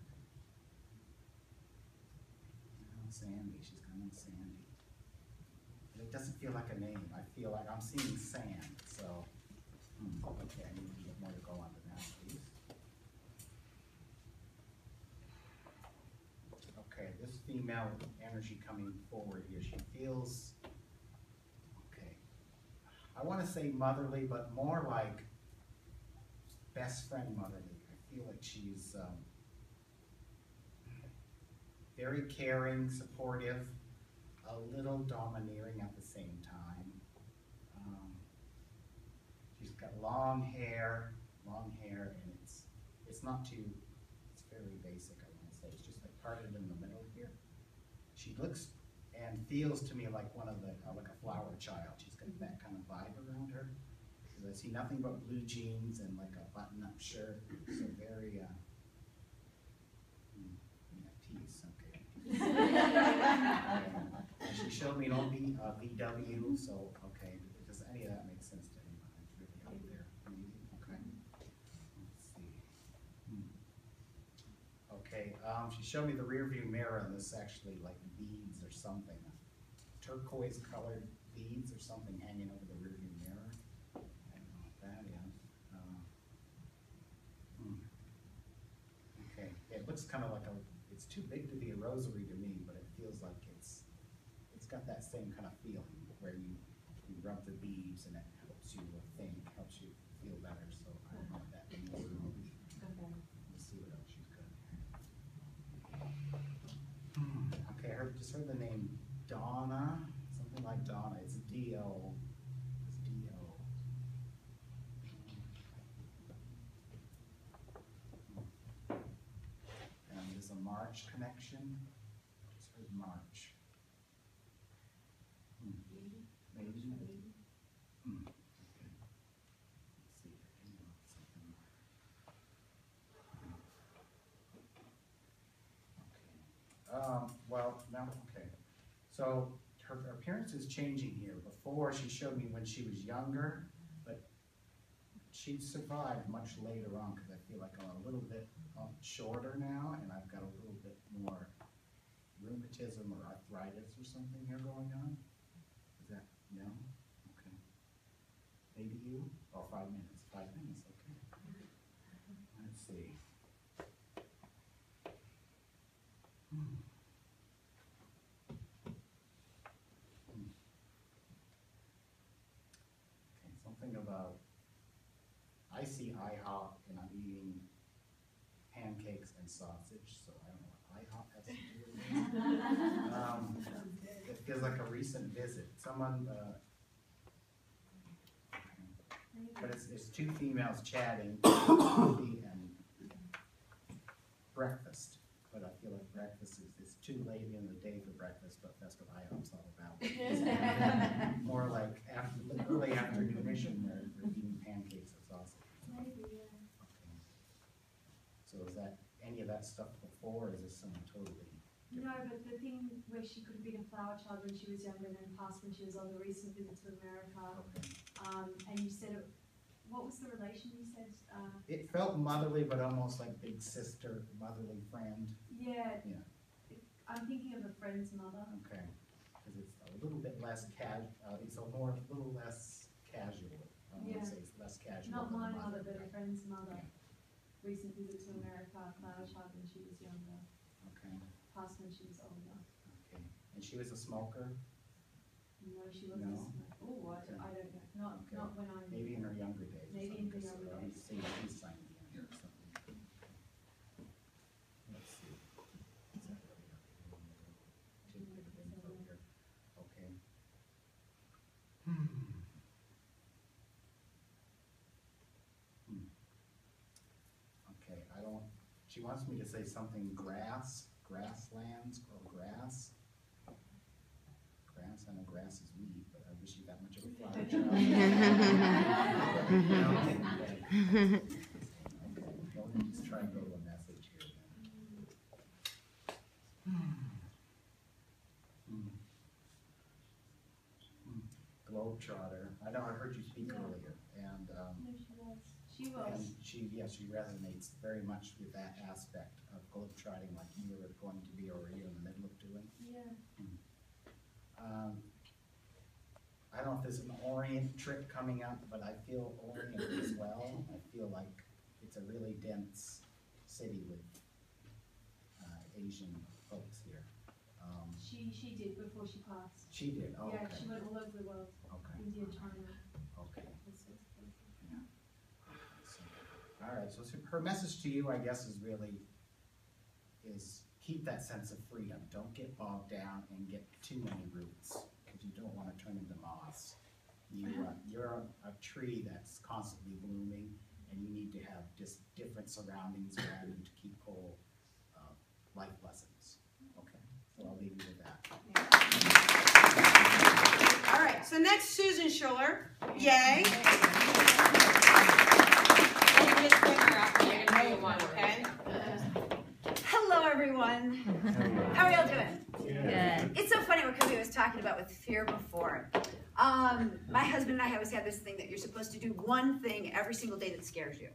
Oh, Sandy. She's coming, Sandy. It doesn't feel like a name. I feel like I'm seeing sand. So, okay, I need to get more to go on to that, please. Okay, this female energy coming forward here, she feels, okay, I want to say motherly, but more like best friend motherly. I feel like she's very caring, supportive, a little domineering at the same time. She's got long hair, and it's not too, it's very basic, I want to say. It's just like parted in the middle here. She looks and feels to me like one of the, like a flower child. She's got that kind of vibe around her. Because I see nothing but blue jeans and like a button-up shirt. So very, tease, okay. And she showed me an old VW, so okay, does any of that make sense to anyone? It's really out there. Okay. Let's see. Okay, she showed me the rear view mirror, and this actually like beads or something. Turquoise colored beads or something hanging over the rear view mirror. I don't know what that is. Okay, it looks kind of like it's too big to be a rosary to me, but it feels like it's got that same kind of feeling where you rub the beads and it helps you think, helps you feel better. So I don't know what that means. Okay. Let's see what else she's got here. Okay, I just heard the name Donna, something like Donna. It's D-O. It's D-O. And there's a March connection. Just heard March. Maybe. Okay. Let's see if I can know something. Okay. Well, now, okay. So her appearance is changing here. Before, she showed me when she was younger, but she survived much later on because I feel like I'm a little bit shorter now, and I've got a little bit more rheumatism or arthritis or something here going on. No? Okay. Maybe you? Oh, 5 minutes. 5 minutes, okay. Let's see. Okay, something about, I see IHOP and I'm eating pancakes and sausage, so I don't know what IHOP has to do with it. It feels like a recent visit. Someone, but it's two females chatting, coffee and breakfast. But I feel like breakfast it's too late in the day for breakfast, but that's what IHOP's all about. More like early afternoonish, and we're eating pancakes and sausage. Maybe, yeah. Okay. So is that any of that stuff before, or is this someone totally? No, but the thing where she could have been a flower child when she was younger and then passed when she was on the recent visit to America. Okay. And you said, what was the relation you said? It felt motherly, but almost like big sister, motherly friend. Yeah. Yeah. I'm thinking of a friend's mother. Okay. Because it's a little bit less it's a little less casual. I Yeah. would say it's less casual. Not than my the mother, but a friend's mother. Yeah. Recent visit to America, flower child when she was younger. Okay. Passed when she was older. Okay. And she was a smoker? No, she wasn't. No? Oh, I don't know. Okay. Not when I. Maybe in her younger days. or Maybe in her something, younger so days. let me see peace sign again here or something. Let's see. Is that really up here? Take a bit of info here. Okay. Okay, she wants me to say something grasslands, or grass. Grass, I know grass is weed, but I wish you that much of a flower child. Okay, well, let me just try and go to a message here then. Globetrotter, I know I heard you speak earlier, and She was. and she resonates very much with that aspect of globetrotting, like you were going to be, or you're in the middle of doing. Yeah. I don't know if there's an Orient trip coming up, but I feel Orient as well. I feel like it's a really dense city with Asian folks here. She did before she passed. She did, oh, Yeah, okay. she went all over the world. Okay, India, China, okay. all sorts of places. Yeah. All right, so her message to you, I guess, is keep that sense of freedom. Don't get bogged down and get too many roots, because you don't want to turn into moss. You're a tree that's constantly blooming, and you need to have just different surroundings around you to keep whole life lessons. Okay, so I'll leave you with that. All right, so next, Susan Schueler. Yay. Hello, everyone. How are y'all doing? Good. It's so funny what Colby was talking about with fear before. My husband and I always have this thing that you're supposed to do one thing every single day that scares you.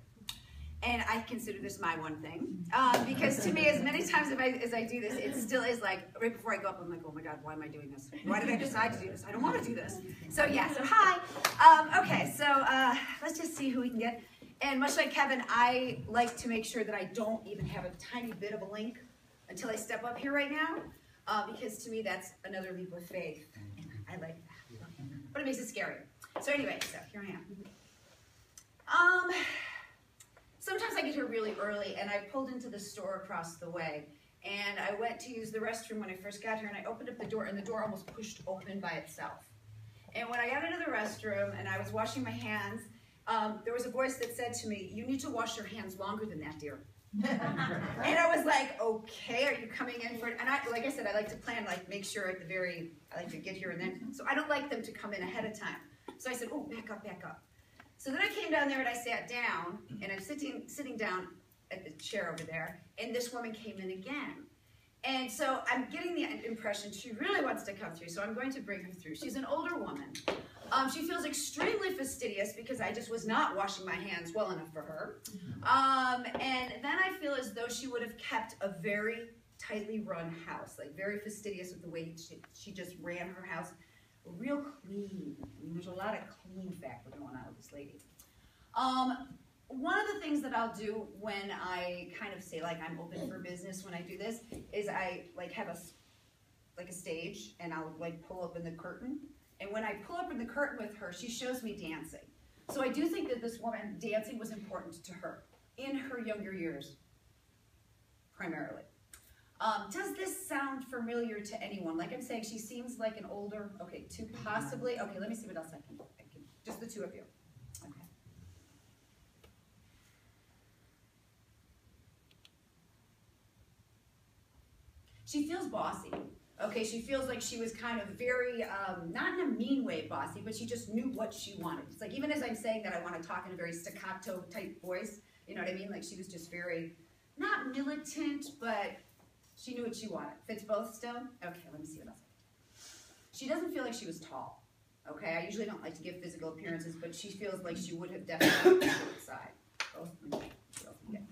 And I consider this my one thing. Because to me, as many times as I do this, it still is like, right before I go up, I'm like, oh my God, why am I doing this? Why did I decide to do this? I don't want to do this. So yeah, so hi. Okay, so let's just see who we can get. And much like Kevin, I like to make sure that I don't even have a tiny bit of a link until I step up here right now. Because to me, that's another leap of faith. I like that. But it makes it scary. So anyway, so here I am. Sometimes I get here really early, and I pulled into the store across the way, and I went to use the restroom when I first got here, and I opened up the door, and the door almost pushed open by itself. And when I got into the restroom, and I was washing my hands, there was a voice that said to me, "You need to wash your hands longer than that, dear." And I was like, okay, are you coming in for it? And like I said, I like to plan, like make sure at the I like to get here and then, so I don't like them to come in ahead of time. So I said, oh, back up, back up. So then I came down there and I sat down, and I'm sitting down at the chair over there, and this woman came in again. And so I'm getting the impression she really wants to come through, so I'm going to bring her through. She's an older woman. She feels extremely fastidious because I just was not washing my hands well enough for her. And then I feel as though she would have kept a very tightly run house, like very fastidious with the way she just ran her house. real clean. I mean, there's a lot of clean factor going on with this lady. One of the things that I'll do when I kind of say like I'm open for business when I do this is I like have a stage and I'll like pull open the curtain. And when I pull open the curtain with her, she shows me dancing. So I do think that this woman, dancing was important to her in her younger years, primarily. Does this sound familiar to anyone? Like I'm saying, she seems like an older, okay, two possibly, okay, let me see what else I can just the two of you. Okay. She feels bossy. Okay, she feels like she was kind of very, not in a mean way bossy, but she just knew what she wanted. It's like, even as I'm saying that, I want to talk in a very staccato type voice, you know what I mean? Like she was just very, not militant, but she knew what she wanted. Fits both still? Okay, let me see what else. She doesn't feel like she was tall. Okay, I usually don't like to give physical appearances, but she feels like she would have definitely been short side. Both. What else we get?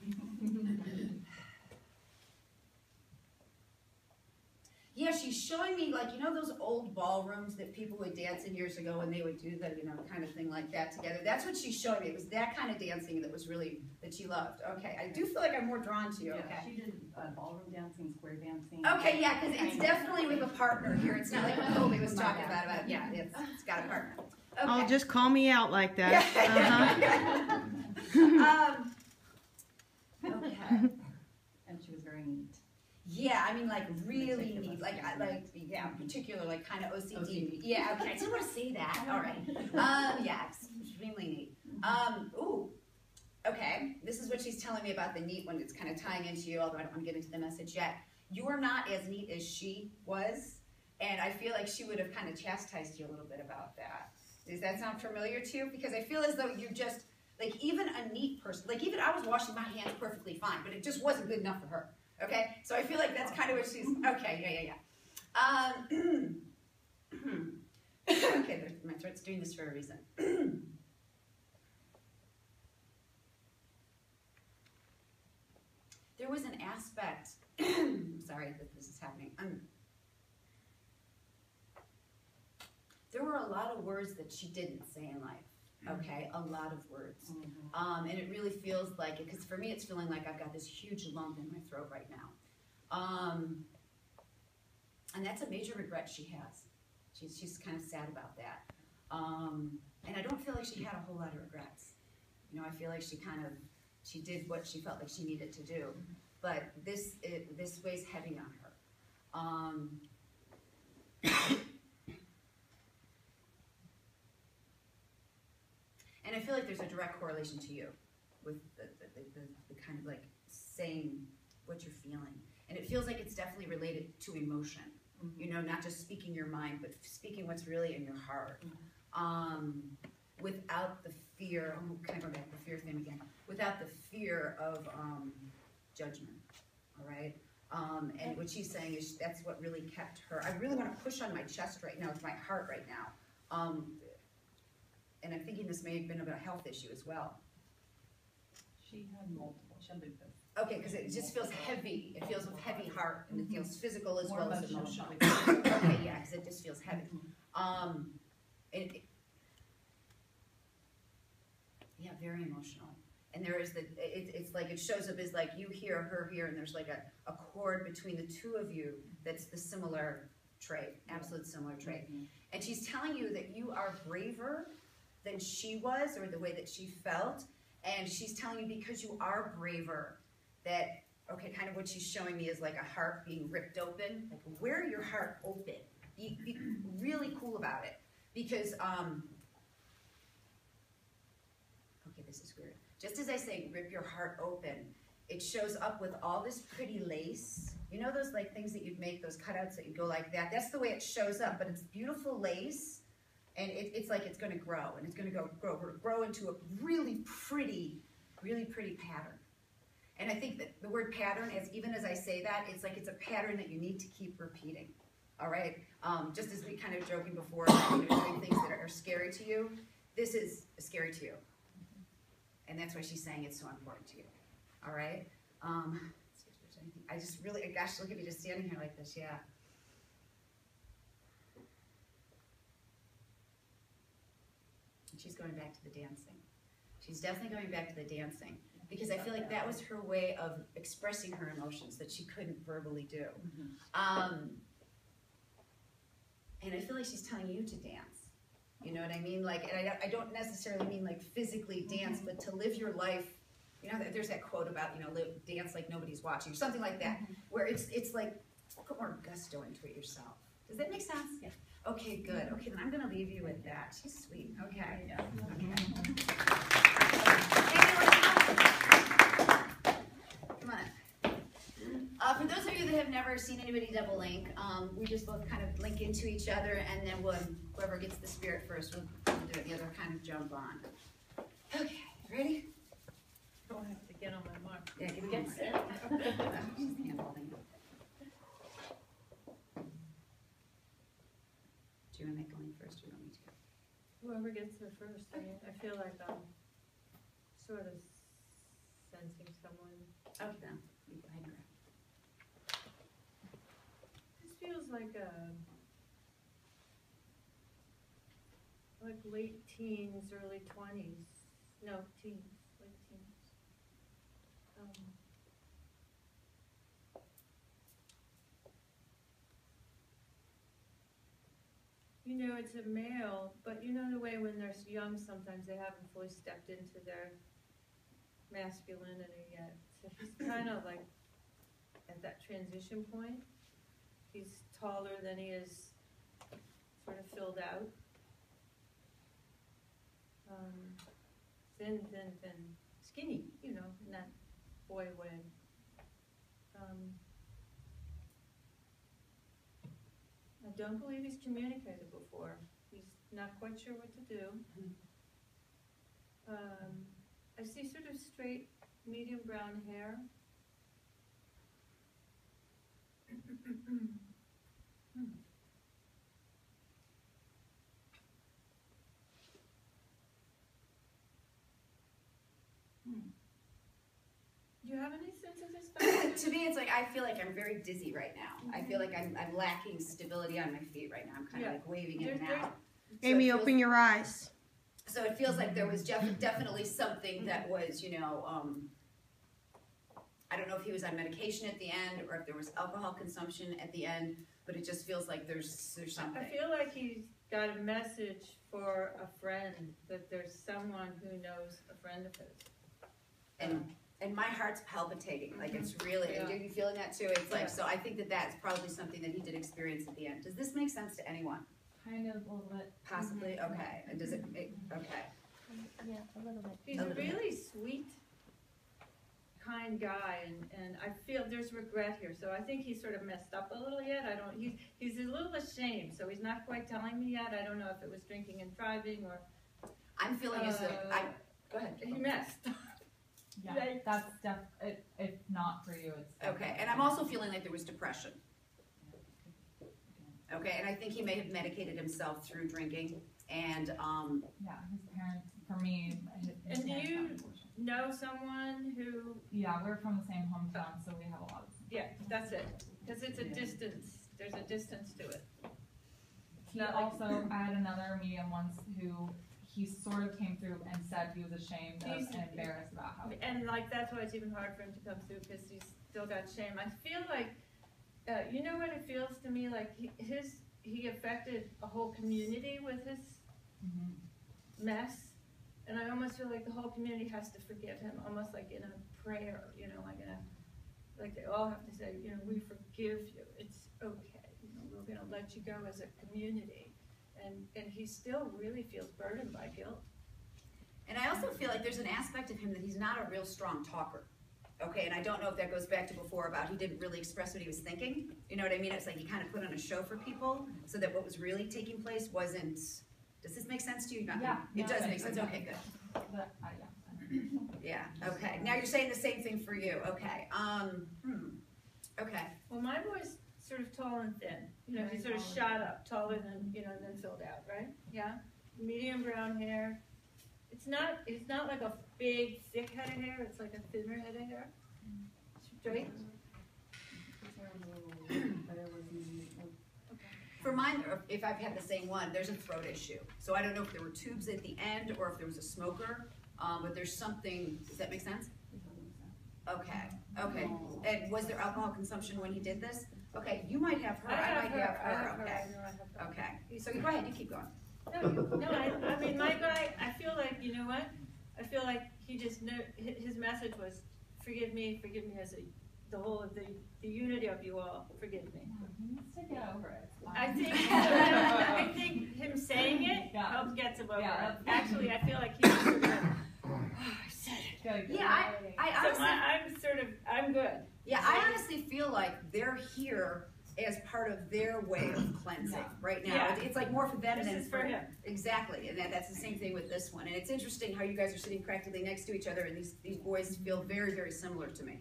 Yeah, she's showing me, like, you know those old ballrooms that people would dance in years ago and they would do the, you know, kind of thing like that together. That's what she's showing me. It was that kind of dancing that was really, that she loved. Okay, I do feel like I'm more drawn to you, okay. Yeah, she did ballroom dancing, square dancing. Okay, yeah, because it's definitely with a partner here. It's not like what Colby was talking about, yeah, it's got a partner. Okay. Oh, just call me out like that. Okay. And she was very neat. Yeah, I mean, like really neat, like yeah, particular, like kind of OCD. Yeah, okay, I didn't want to say that. All right. Yeah, extremely neat. Ooh, okay. This is what she's telling me about the neat one. It's kind of tying into you, although I don't want to get into the message yet. You're not as neat as she was, and I feel like she would have kind of chastised you a little bit about that. Does that sound familiar to you? Because I feel as though you're just like even a neat person. Like even I was washing my hands perfectly fine, but it just wasn't good enough for her. Okay, so I feel like that's kind of what she's, okay, yeah. Okay, my throat's doing this for a reason. There was an aspect, sorry that this is happening. There were a lot of words that she didn't say in life. Okay, a lot of words. And it really feels like it, because for me it's feeling like I've got this huge lump in my throat right now. And that's a major regret she has. She's kind of sad about that. And I don't feel like she had a whole lot of regrets. You know, I feel like she did what she felt like she needed to do. But this weighs heavy on her. And I feel like there's a direct correlation to you with the kind of like saying what you're feeling. And it feels like it's definitely related to emotion. You know, not just speaking your mind, but speaking what's really in your heart. Without the fear, can I go back to the fear thing again? Without the fear of judgment, all right? And what she's saying is that's what really kept her. I really want to push on my chest right now with my heart right now. And I'm thinking this may have been about a health issue as well. She had multiple. She had lupus. Okay, because it just feels heavy. It feels a heavy heart, and it feels physical as well as emotional. Probably. Okay, yeah, because it just feels heavy. Yeah, very emotional. And there is it's like it shows up as like you here, her here, and there's like a chord between the two of you that's the similar trait, absolute similar trait. And she's telling you that you are braver than she was, or the way that she felt. And she's telling you because you are braver that, okay, kind of what she's showing me is like a heart being ripped open. Like wear your heart open. Be really cool about it. Because, okay, this is weird. Just as I say, rip your heart open, it shows up with all this pretty lace. You know those like things that you'd make, those cutouts that you go like that? That's the way it shows up, but it's beautiful lace. And it's like it's going to grow, and it's going to grow into a really pretty pattern. And I think that the word pattern, even as I say that, it's like it's a pattern that you need to keep repeating. All right? Just as we kind of joking before, doing things that are scary to you, this is scary to you. And that's why she's saying it's so important to you. All right? Let's see if there's anything. I just really, gosh, look at me just standing here like this, yeah. she's going back to the dancing. She's definitely going back to the dancing. Because I feel like that was her way of expressing her emotions that she couldn't verbally do. And I feel like she's telling you to dance. You know what I mean? Like, and I don't necessarily mean like physically dance, but to live your life. You know, there's that quote about, you know, dance like nobody's watching, or something like that, where it's like, put more gusto into it yourself. Does that make sense? Yeah. Okay, good. Okay, then I'm going to leave you with that. She's sweet. Okay. Yeah. Okay. Come on. For those of you that have never seen anybody double link, we just both kind of link into each other, and then whoever gets the spirit first, we'll do it. The other kind of jump on. Okay, ready? I don't have to get on my mark. Yeah, give me one. She's hand-holding it. Do you want to make going first, or do you want me to? Whoever gets there first. I mean, I feel like I'm sort of sensing someone. Okay, then. You go ahead and grab. This feels like late teens, early 20s. No, teens, late teens. You know, it's a male, but you know the way when they're young, sometimes they haven't fully stepped into their masculinity yet. So he's kind of like at that transition point. He's taller than he is sort of filled out. Thin, skinny, you know, in that boy way. I don't believe he's communicated before. He's not quite sure what to do. I see sort of straight, medium brown hair. Do you have any sense of this? To me, it's like I feel like I'm very dizzy right now. I feel like I'm lacking stability on my feet right now. I'm kind of like waving in and out. Amy, open your eyes. So it feels like there was definitely something that was, you know, I don't know if he was on medication at the end or if there was alcohol consumption at the end, but it just feels like there's something. I feel like he's got a message for a friend, that there's someone who knows a friend of his. And my heart's palpitating, like it's really, are you feeling that too? It's like, so I think that that's probably something that he did experience at the end. Does this make sense to anyone? Kind of, a little bit. Possibly, okay. And does it make, okay. Yeah, a little bit. He's a really sweet, kind guy, and I feel there's regret here. So I think he's sort of messed up a little yet. He's a little ashamed, so he's not quite telling me yet. I don't know if it was drinking and driving or. I'm feeling as if, go ahead. He messed. Yeah, that's if not for you, it's okay. And I'm also feeling like there was depression. Okay, and I think he may have medicated himself through drinking, and yeah, his parents, for me, his and do parents you had abortion. know someone who? Yeah, we're from the same hometown, so we have a lot of. Yeah, that's it. Because it's a distance. There's a distance to it. He also, I had another medium once who he sort of came through and said he was ashamed of and embarrassed about how. And like that's why it's even hard for him to come through, because he's still got shame. I feel like, you know what it feels to me like he affected a whole community with his mess, and I almost feel like the whole community has to forgive him, almost like in a prayer, you know, like they all have to say, you know, we forgive you. It's okay. You know, we're going to let you go as a community. And he still really feels burdened by guilt. And I also feel like there's an aspect of him that he's not a real strong talker. Okay, and I don't know if that goes back to before about he didn't really express what he was thinking. You know what I mean? It's like he kind of put on a show for people so that what was really taking place wasn't. Does this make sense to you? Yeah. It does make sense. Okay, good. But, Yeah, okay. Now you're saying the same thing for you. Okay. Okay. Well, my boy's sort of tall and thin. You know, he's sort of shot up, taller than, you know, than filled out, right? Yeah. Medium brown hair. It's not like a big, thick head of hair. It's like a thinner head of hair. Straight. For mine, if I've had the same one, there's a throat issue. So I don't know if there were tubes at the end or if there was a smoker, but there's something, does that make sense? Okay, okay. And was there alcohol consumption when he did this? Okay, you might have her, I might have her, okay. Okay, so you go ahead, you keep going. No, I mean, my guy, I feel like, you know what? I feel like he just knew, his message was, forgive me as the unity of you all, forgive me. He needs to get over it. I think him saying it helps get him over it. Actually, I feel like he was sort of, I said it. Yeah, I honestly, I'm good. yeah, I honestly feel like they're here as part of their way of cleansing right now. Yeah. It's like more for them This than is for him. Exactly, and that's the same thing with this one. And it's interesting how you guys are sitting practically next to each other, and these boys feel very, very similar to me.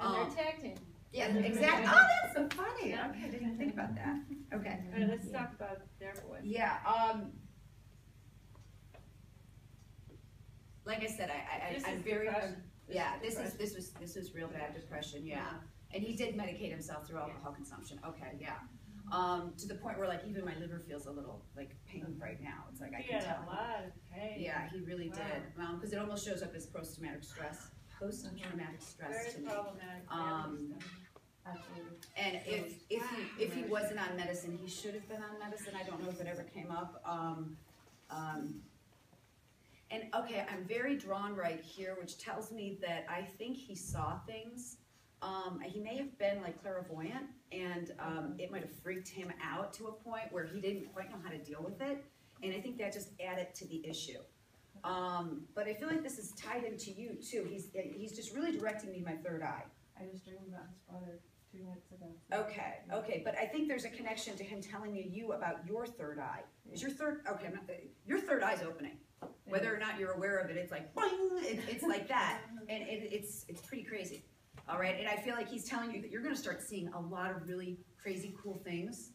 And they're tag team. Yeah, exactly. Oh, that's so funny. Okay, I didn't even think about that. Okay. All right, let's talk about their boy. Yeah. Like I said, I'm very. Yeah, this was real bad depression. Yeah, and he did medicate himself through alcohol consumption. Okay, yeah. To the point where like even my liver feels a little like pain right now. It's like I can tell. A lot of pain. Yeah, he really did. Because it almost shows up as post-traumatic stress. Post-traumatic stress Very to me. problematic. And if he wasn't on medicine, he should have been on medicine. I don't know if it ever came up. And okay, I'm very drawn right here, which tells me that I think he saw things. He may have been like clairvoyant, and it might have freaked him out to a point where he didn't quite know how to deal with it. And I think that just added to the issue. But I feel like this is tied into you too. He's just really directing me my third eye. I just dreamed about his brother 2 nights ago. Okay, but I think there's a connection to him telling you about your third eye. Is your third, okay, your third eye's opening. Whether or not you're aware of it, it's like, boing, it's like that. And it's pretty crazy, all right? And I feel like he's telling you that you're gonna start seeing a lot of really crazy, cool things.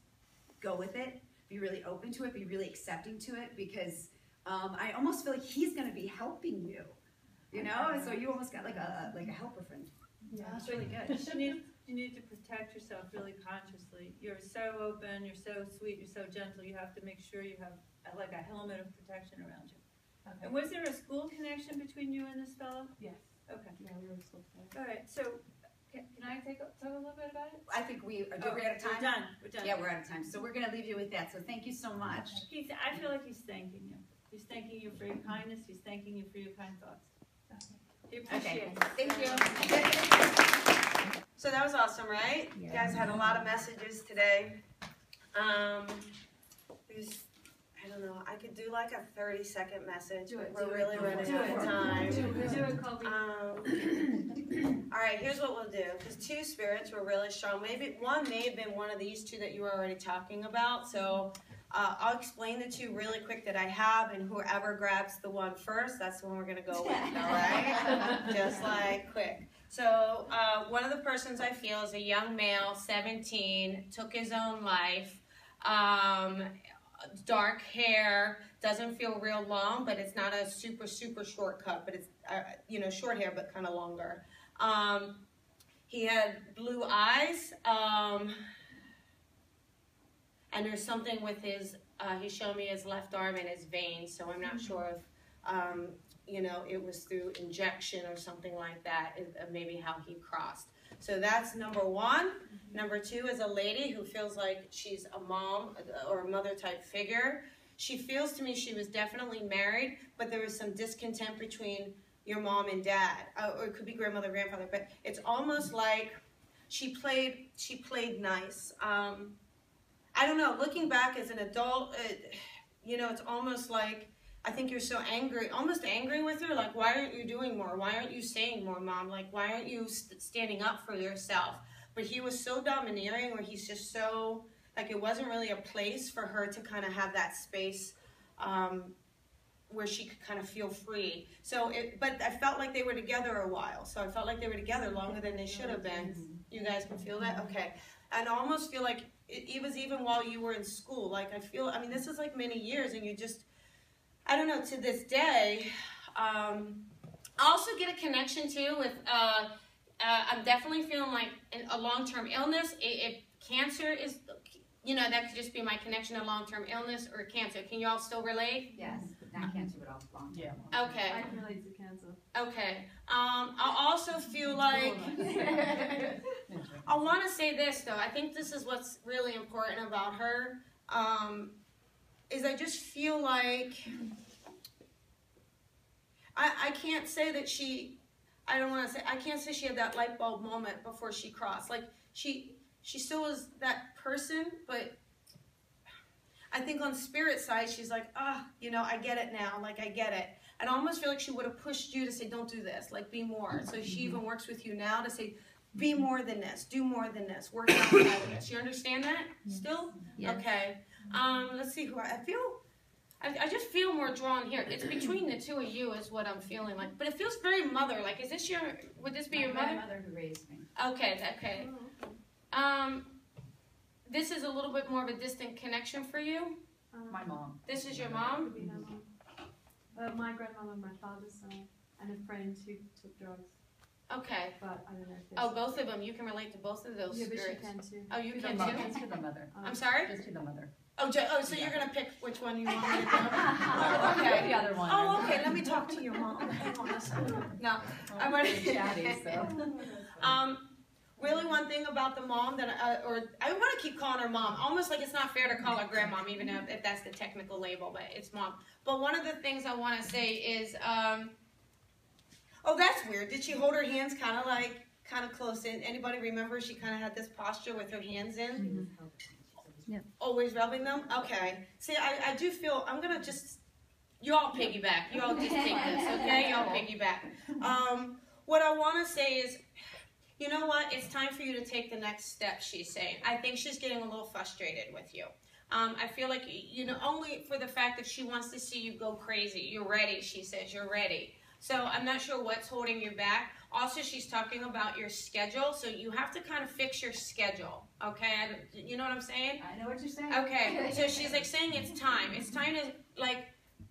Go with it, be really open to it, be really accepting to it, because I almost feel like he's gonna be helping you, you know? So you almost got like a helper friend. Yeah, that's really good. You need to protect yourself really consciously. You're so open, you're so sweet, you're so gentle. You have to make sure you have like a helmet of protection around you. Okay. And was there a school connection between you and this fellow? Yes. Okay. Yeah, we were in school together. All right. So can I talk a little bit about it? I think we're out of time. We're done. Yeah, we're out of time. So we're gonna leave you with that. So thank you so much. I feel like he's thanking you. He's thanking you for your kindness. He's thanking you for your kind thoughts. He appreciates it. Thank you. So that was awesome, right? Yeah. You guys had a lot of messages today. I don't know, I could do like a 30-second message, but we're really running out of time. Do it, Colby. All right, here's what we'll do. Because two spirits were really strong. Maybe one may have been one of these two that you were already talking about. So I'll explain the two really quick that I have, and whoever grabs the one first, that's the one we're going to go with, all right? Just like quick. So one of the persons I feel is a young male, 17, took his own life. Dark hair, doesn't feel real long, but it's not a super, super short cut, but it's, you know, short hair, but kind of longer. He had blue eyes, and there's something with his, he showed me his left arm and his veins, so I'm not sure if, you know, it was through injection or something like that, maybe how he crossed. So that's number one. Number two is a lady who feels like she's a mom or a mother type figure. She feels to me she was definitely married, but there was some discontent between your mom and dad, or it could be grandmother, grandfather, but it's almost like she played nice. I don't know, looking back as an adult, you know, it's almost like, I think you're so angry, almost angry with her, like, why aren't you doing more? Why aren't you saying more, Mom? Like, why aren't you standing up for yourself? But he was so domineering, where he's just so, like, it wasn't really a place for her to kind of have that space where she could kind of feel free. So, but I felt like they were together a while. So I felt like they were together longer than they should have been. You guys can feel that? Okay. And I almost feel like it was even while you were in school. Like, I mean, this is like many years, and you just, I don't know, to this day, I also get a connection too with, I'm definitely feeling like a long-term illness. If cancer is, you know, that could just be my connection to long-term illness or cancer. Can you all still relate? Yes, not cancer, but all long. Yeah. Okay. I can relate to cancer. Okay. I also feel like, I want to say this though. I think this is what's really important about her, is I just feel like, I can't say that I can't say she had that light bulb moment before she crossed. Like, she still was that person, but I think on spirit side, she's like, you know, I get it now. Like, I get it. And I almost feel like she would have pushed you to say, don't do this, like, be more. So she even works with you now to say, be more than this, do more than this, work outside of this. You understand that still? Yes. Okay. Let's see who I just feel more drawn here. It's between the two of you is what I'm feeling like. But it feels very mother. Like, is this would this be your mother? My mother who raised me. Okay, okay. This is a little bit more of a distant connection for you. My mom. This is your mom? Could be my mom. My grandmother on my father's side, and a friend who took drugs. Okay. But I don't know if this. Oh, both of them. You can relate to both of those Yeah, but she spirits. can too. Oh, you To can the mother. too? Just to the mother. I'm sorry? Just to the mother. Oh, so you're going to pick which one you want me to do? Oh, okay. The other one. Oh, okay. Let me talk to your mom. Hang on a second. No. I want to chatty, so. Really, one thing about the mom that I want to keep calling her mom, almost like it's not fair to call her grandmom, even if that's the technical label, but it's mom. But one of the things I want to say is, oh, that's weird. Did she hold her hands kind of close in? Anybody remember she kind of had this posture with her hands in? Yep. Always rubbing them? Okay. See, I do feel, I'm going to just, you all piggyback. You all just take this, okay? You all piggyback. What I want to say is, you know what? It's time for you to take the next step, she's saying. I think she's getting a little frustrated with you. I feel like, you know, only for the fact that she wants to see you go crazy. You're ready, she says. You're ready. So I'm not sure what's holding you back. Also, she's talking about your schedule. So you have to kind of fix your schedule, okay? You know what I'm saying? I know what you're saying. Okay, so she's like saying it's time. It's time to, like,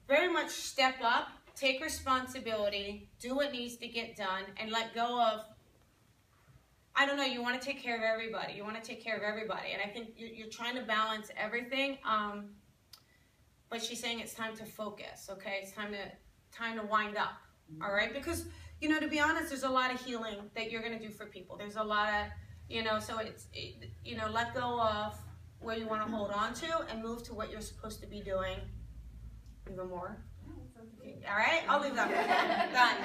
very much step up, take responsibility, do what needs to get done, and let go of, I don't know, you want to take care of everybody. You want to take care of everybody. And I think you're trying to balance everything. But she's saying it's time to focus, okay? It's time to wind up, all right? Because, you know, to be honest, there's a lot of healing that you're going to do for people. There's a lot of, you know, so you know, let go of where you want to hold on to and move to what you're supposed to be doing even more. Okay, all right? I'll leave that. Done.